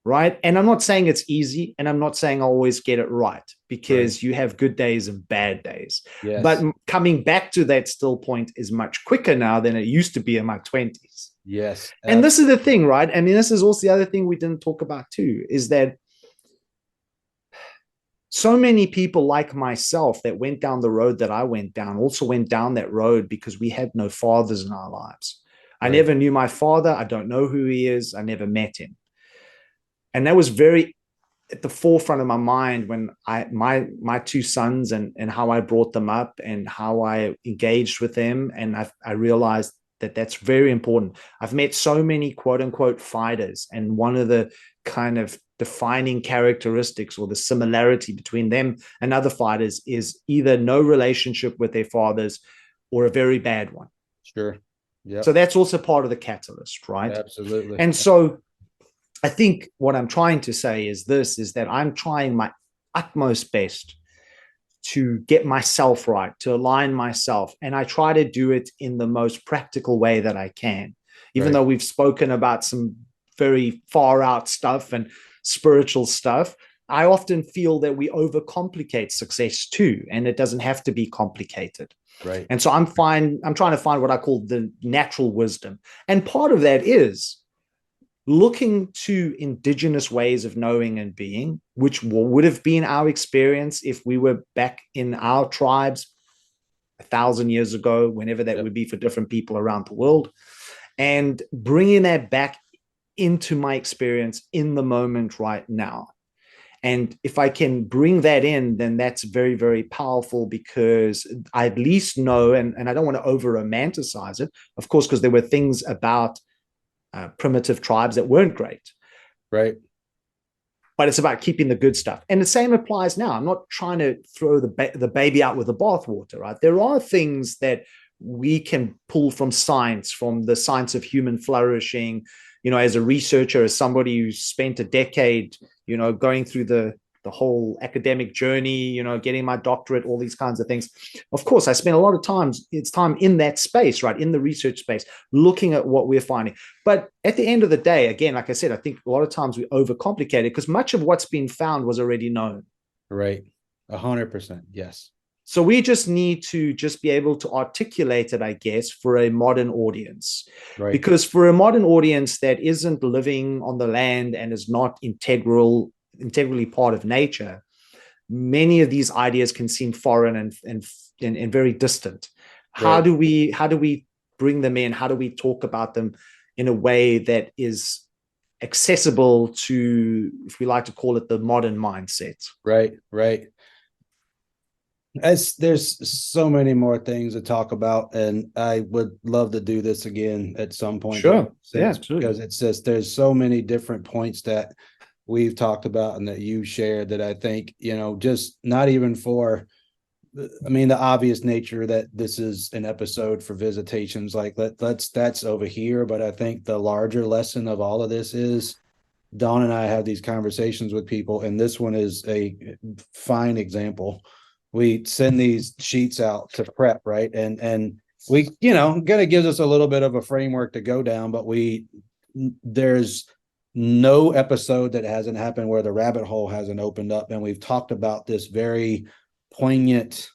Right. And I'm not saying it's easy, and I'm not saying I always get it right, because you have good days and bad days. Yes. But coming back to that still point is much quicker now than it used to be in my 20s. Yes. And this is the thing, right? I mean, this is also the other thing we didn't talk about too, is that so many people like myself that went down the road that I went down also went down that road because we had no fathers in our lives. I never knew my father. I don't know who he is. I never met him. And that was very at the forefront of my mind when my two sons and how I brought them up and how I engaged with them. And I realized that that's very important. I've met so many quote unquote fighters, and one of the kind of defining characteristics or the similarity between them and other fighters is either no relationship with their fathers or a very bad one. Sure. Yeah. So that's also part of the catalyst, right? Absolutely. And so I think what I'm trying to say is that I'm trying my utmost best to get myself right, to align myself. And I try to do it in the most practical way that I can, even though we've spoken about some very far out stuff and spiritual stuff. I often feel that we overcomplicate success too, and it doesn't have to be complicated. Right. And so I'm trying to find what I call the natural wisdom. And part of that is looking to indigenous ways of knowing and being, which would have been our experience if we were back in our tribes 1,000 years ago, whenever that would be for different people around the world, and bringing that back into my experience in the moment right now. And if I can bring that in, then that's very, very powerful, because I at least know, and I don't want to over romanticize it, of course, because there were things about primitive tribes that weren't great. Right. But it's about keeping the good stuff. And the same applies now. I'm not trying to throw the baby out with the bathwater, right? There are things that we can pull from science, from the science of human flourishing, as a researcher, as somebody who spent a decade, going through the whole academic journey, getting my doctorate, all these kinds of things. Of course, I spent a lot of time in that space, right? In the research space, looking at what we're finding. But at the end of the day, again, like I said, I think a lot of times we overcomplicate it because much of what's been found was already known. Right. 100%. Yes. So we just need to just be able to articulate it, I guess, for a modern audience. Right. Because for a modern audience that isn't living on the land and is not integrally part of nature, many of these ideas can seem foreign and very distant. How do we bring them in? How do we talk about them in a way that is accessible to, if we like to call it, the modern mindset? Right. There's so many more things to talk about, and I would love to do this again at some point. Sure. Yeah, absolutely. Because it's just, there's so many different points that we've talked about and that you shared that I think, just not even for I mean, the obvious nature that this is an episode for visitations, like that's over here. But I think the larger lesson of all of this is Dawn and I have these conversations with people, and this one is a fine example. We send these sheets out to prep, right? And we, kind of gives us a little bit of a framework to go down, but there's no episode that hasn't happened where the rabbit hole hasn't opened up. And we've talked about this very poignant,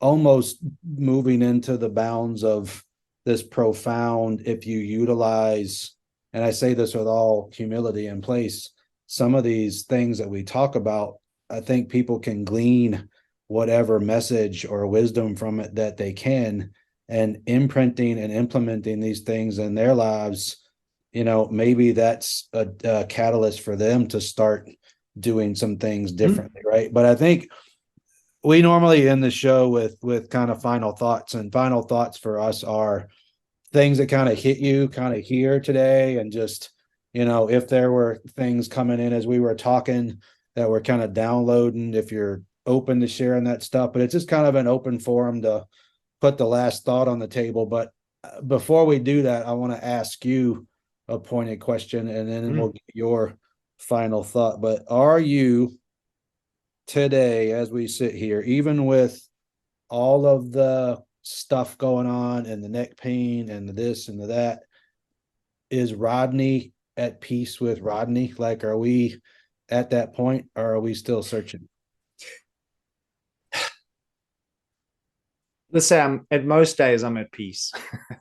almost moving into the bounds of this profound, if you utilize, and I say this with all humility in place, some of these things that we talk about, I think people can glean whatever message or wisdom from it that they can, and imprinting and implementing these things in their lives, maybe that's a catalyst for them to start doing some things differently, right? But I think we normally end the show with kind of final thoughts, and final thoughts for us are things that kind of hit you kind of here today, and just, if there were things coming in as we were talking that were kind of downloading, if you're open to sharing that stuff. But it's just kind of an open forum to put the last thought on the table. But before we do that, I want to ask you a pointed question, and then we'll get your final thought. But are you today, as we sit here, even with all of the stuff going on and the neck pain and the this and the that, is Rodney at peace with Rodney? Like, are we at that point, or are we still searching? Let's say at most days I'm at peace.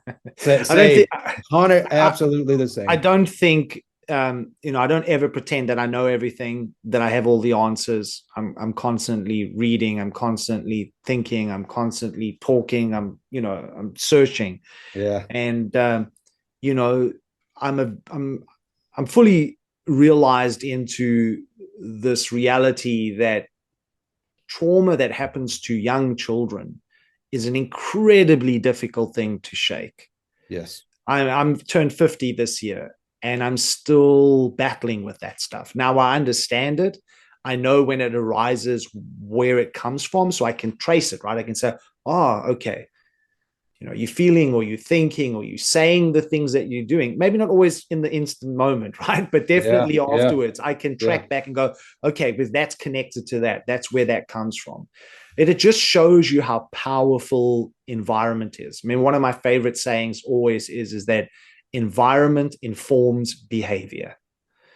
I don't think Hunter, absolutely the same. I don't think I don't ever pretend that I know everything, that I have all the answers. I'm constantly reading, I'm constantly thinking, I'm constantly talking, I'm searching. Yeah. And I'm fully realized into this reality that trauma that happens to young children is an incredibly difficult thing to shake. Yes. I'm turned 50 this year, and I'm still battling with that stuff. Now I understand it. I know when it arises, where it comes from, so I can trace it, right? I can say, oh, okay. You're feeling, or you're thinking, or you're saying the things that you're doing, maybe not always in the instant moment, right? But definitely afterwards, I can track back and go, okay, because that's connected to that. That's where that comes from. It just shows you how powerful environment is. I mean, one of my favorite sayings always is that environment informs behavior.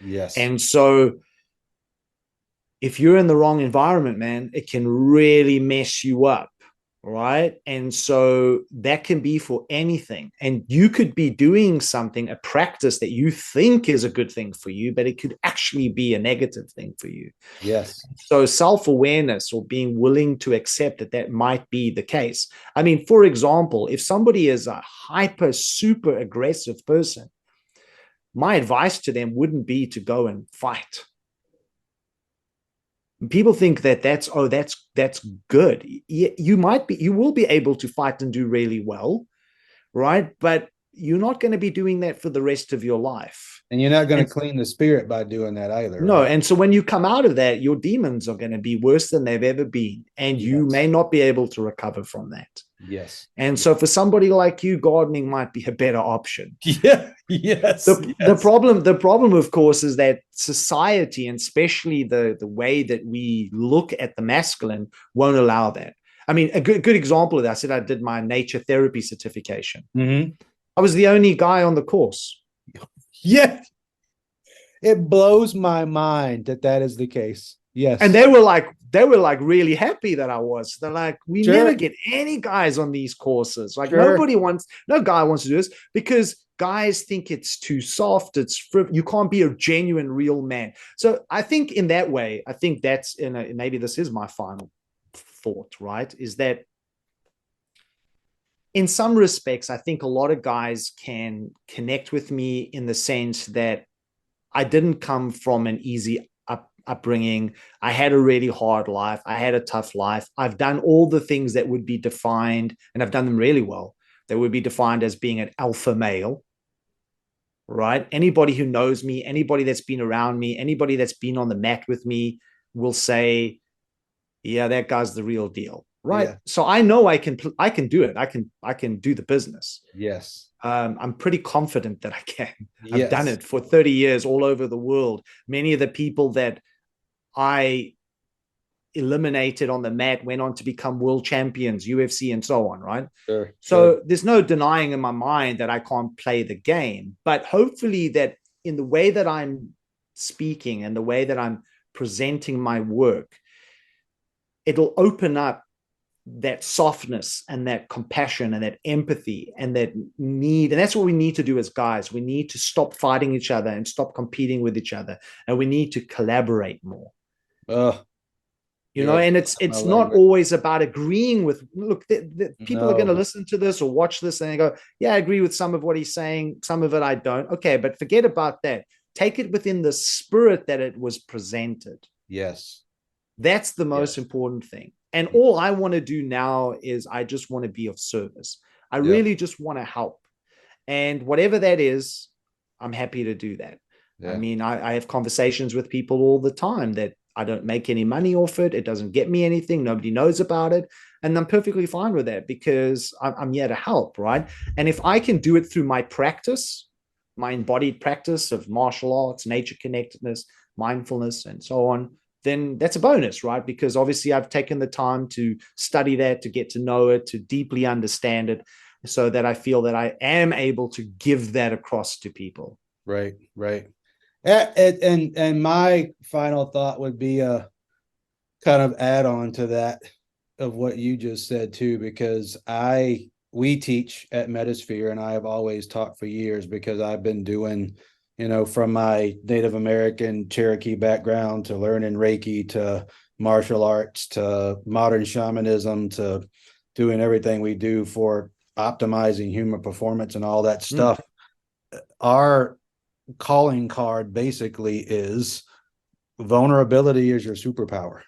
Yes. And so if you're in the wrong environment, man, it can really mess you up. Right. And so that can be for anything. And you could be doing something, a practice that you think is a good thing for you, but it could actually be a negative thing for you. Yes. So self-awareness, or being willing to accept that might be the case. I mean, for example, if somebody is a hyper, super aggressive person, my advice to them wouldn't be to go and fight. People think that's good. You will be able to fight and do really well, right? But you're not going to be doing that for the rest of your life. And you're not going to clean the spirit by doing that either. No. Right? And so when you come out of that, your demons are going to be worse than they've ever been. And you may not be able to recover from that. Yes. And so for somebody like you, gardening might be a better option. Yeah. Yes. The problem, of course, is that society, and especially the way that we look at the masculine, won't allow that. I mean, a good example of that, I said I did my nature therapy certification. Mm-hmm. I was the only guy on the course. Yeah. It blows my mind that is the case. Yes. And they were like really happy that I was. They're like, we never get any guys on these courses. Like no guy wants to do this, because guys think it's too soft. You can't be a genuine, real man. So I think in that way, I think that's maybe this is my final thought, right? Is that in some respects, I think a lot of guys can connect with me in the sense that I didn't come from an easy upbringing. I had a really hard life. I had a tough life. I've done all the things that would be defined, and I've done them really well, that would be defined as being an alpha male, right? Anybody who knows me, anybody that's been around me, anybody that's been on the mat with me will say, yeah, that guy's the real deal, right? Yeah. So I know I can do it. I can do the business. Yes. I'm pretty confident that I can. I've done Yes. it for 30 years all over the world. Many of the people that I eliminated on the mat went on to become world champions, UFC, and so on, right? Sure. Sure. So there's no denying in my mind that I can't play the game. But hopefully, that in the way that I'm speaking and the way that I'm presenting my work, it'll open up that softness and that compassion and that empathy and that need. And that's what we need to do as guys. We need to stop fighting each other and stop competing with each other. And we need to collaborate more. Oh, You know, yeah. and My it's not language. always about agreeing with, look, people are going to No. listen to this or watch this and they go, yeah, I agree with some of what he's saying, some of it I don't. Okay, but forget about that. Take it within the spirit that it was presented. Yes. That's the most Yes. important thing. And all I want to do now is I just want to be of service. I Yep. really just want to help. And whatever that is, I'm happy to do that. I Yeah. mean, I have conversations with people all the time that I don't make any money off it. It doesn't get me anything. Nobody knows about it. And I'm perfectly fine with that because I'm here to help, right? And if I can do it through my practice, my embodied practice of martial arts, nature connectedness, mindfulness, and so on, then that's a bonus, right? Because obviously I've taken the time to study that, to get to know it, to deeply understand it, so that I feel that I am able to give that across to people. Right. Right. And my final thought would be a kind of add on to that of what you just said too, because we teach at Metasphere, and I have always taught for years because I've been doing, from my Native American Cherokee background to learning Reiki to martial arts to modern shamanism to doing everything we do for optimizing human performance and all that stuff. Our calling card basically is vulnerability is your superpower.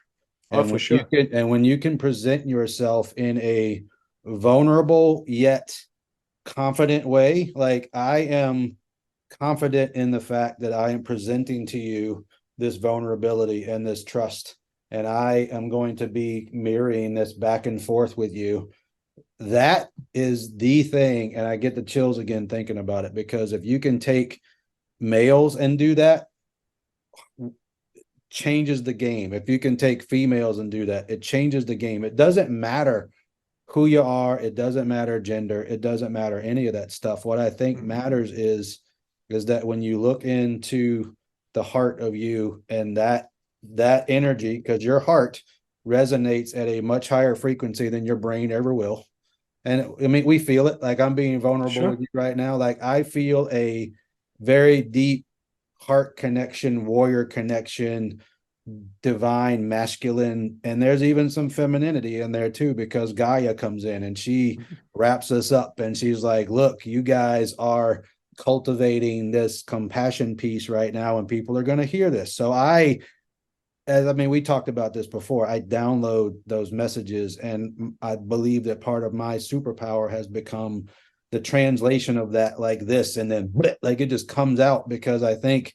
Oh, And for sure. when you can present yourself in a vulnerable yet confident way, like I am confident in the fact that I am presenting to you this vulnerability and this trust, and I am going to be mirroring this back and forth with you. That is the thing. And I get the chills again thinking about it, because if you can take males and do that, changes the game. If you can take females and do that, it changes the game. It doesn't matter who you are, it doesn't matter gender, it doesn't matter any of that stuff. What I think matters is that when you look into the heart of you, and that energy, because your heart resonates at a much higher frequency than your brain ever will. And I mean, we feel it. Like I'm being vulnerable with you right now. Like I feel a very deep heart connection, warrior connection, divine masculine, and there's even some femininity in there too, because Gaia comes in and she wraps us up and she's like, look, you guys are cultivating this compassion piece right now and people are going to hear this. So we talked about this before, I download those messages, and I believe that part of my superpower has become the translation of that, like this, and then like it just comes out, because I think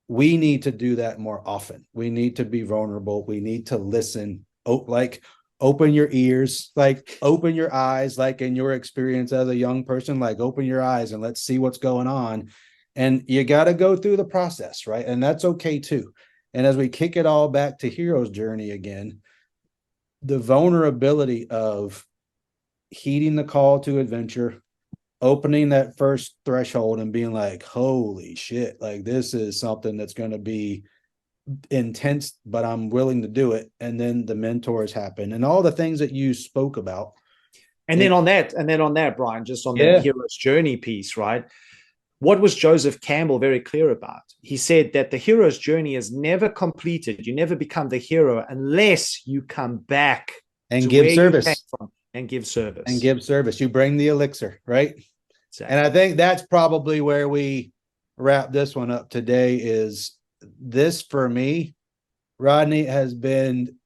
we need to do that more often. We need to be vulnerable. We need to listen. Like open your ears, like open your eyes, like in your experience as a young person, like open your eyes and let's see what's going on. And you got to go through the process, right? And that's okay too. And as we kick it all back to Hero's Journey again, the vulnerability of heeding the call to adventure, opening that first threshold and being like, holy shit, like this is something that's going to be intense, but I'm willing to do it. And then the mentors happen and all the things that you spoke about. And then on that, Brian, just on that Yeah. hero's journey piece, right? What was Joseph Campbell very clear about? He said that the hero's journey is never completed. You never become the hero unless you come back And to give where you came service. from and give service. And give service. You bring the elixir, right? Exactly. And I think that's probably where we wrap this one up today. Is this, for me, Rodney, has been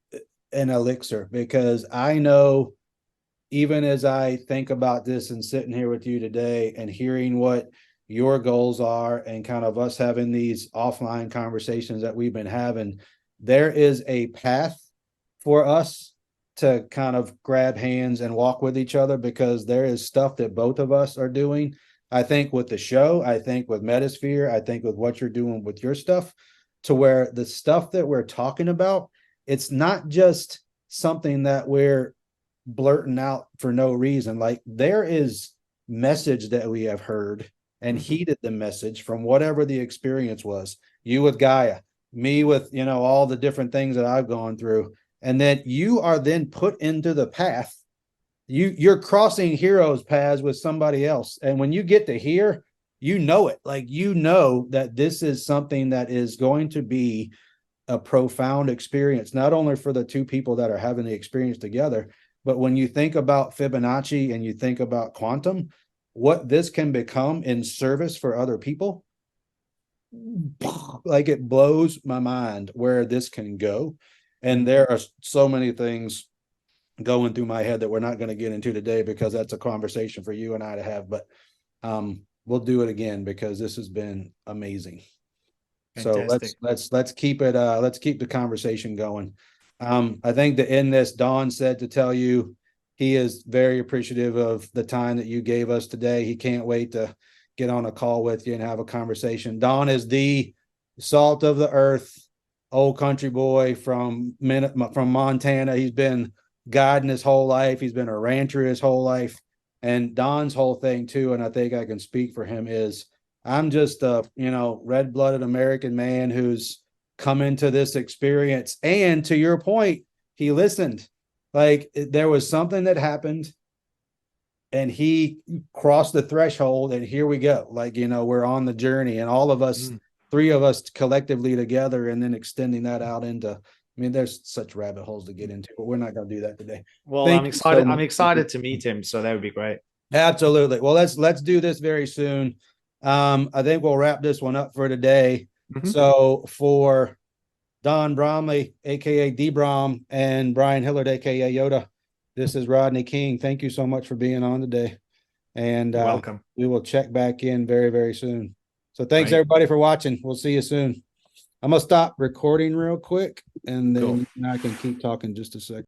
an elixir, because I know, even as I think about this and sitting here with you today and hearing what your goals are and kind of us having these offline conversations that we've been having, there is a path for us to kind of grab hands and walk with each other, because there is stuff that both of us are doing. I think with the show, I think with Metasphere, I think with what you're doing with your stuff, to where the stuff that we're talking about, it's not just something that we're blurting out for no reason. Like, there is message that we have heard and heeded the message from whatever the experience was. You with Gaia, me with, all the different things that I've gone through. And then you are then put into the path. You're crossing heroes paths with somebody else. And when you get to here, it. Like, that this is something that is going to be a profound experience, not only for the two people that are having the experience together, but when you think about Fibonacci and you think about quantum, what this can become in service for other people, like, it blows my mind where this can go. And there are so many things going through my head that we're not going to get into today, because that's a conversation for you and I to have. But we'll do it again, because this has been amazing. Fantastic. So let's keep it let's keep the conversation going. I think to end this, Don said to tell you he is very appreciative of the time that you gave us today. He can't wait to get on a call with you and have a conversation. Don is the salt of the earth, old country boy from Montana. He's been guiding his whole life. He's been a rancher his whole life. And Don's whole thing too, and I think I can speak for him, is I'm just a, red-blooded American man who's come into this experience. And to your point, he listened. Like, there was something that happened and he crossed the threshold, and here we go. Like, we're on the journey, and all of us, three of us collectively together, and then extending that out into, there's such rabbit holes to get into, but we're not going to do that today. Well, I'm excited. I'm excited to meet him. So that would be great. Absolutely. Well, let's do this very soon. I think we'll wrap this one up for today. So for Don Bromley, aka D Brom, and Brian Hillard, aka Yoda, this is Rodney King. Thank you so much for being on today. And welcome. We will check back in very, very soon. So thanks everybody for watching. We'll see you soon. I'm gonna stop recording real quick, and then I can keep talking just a second.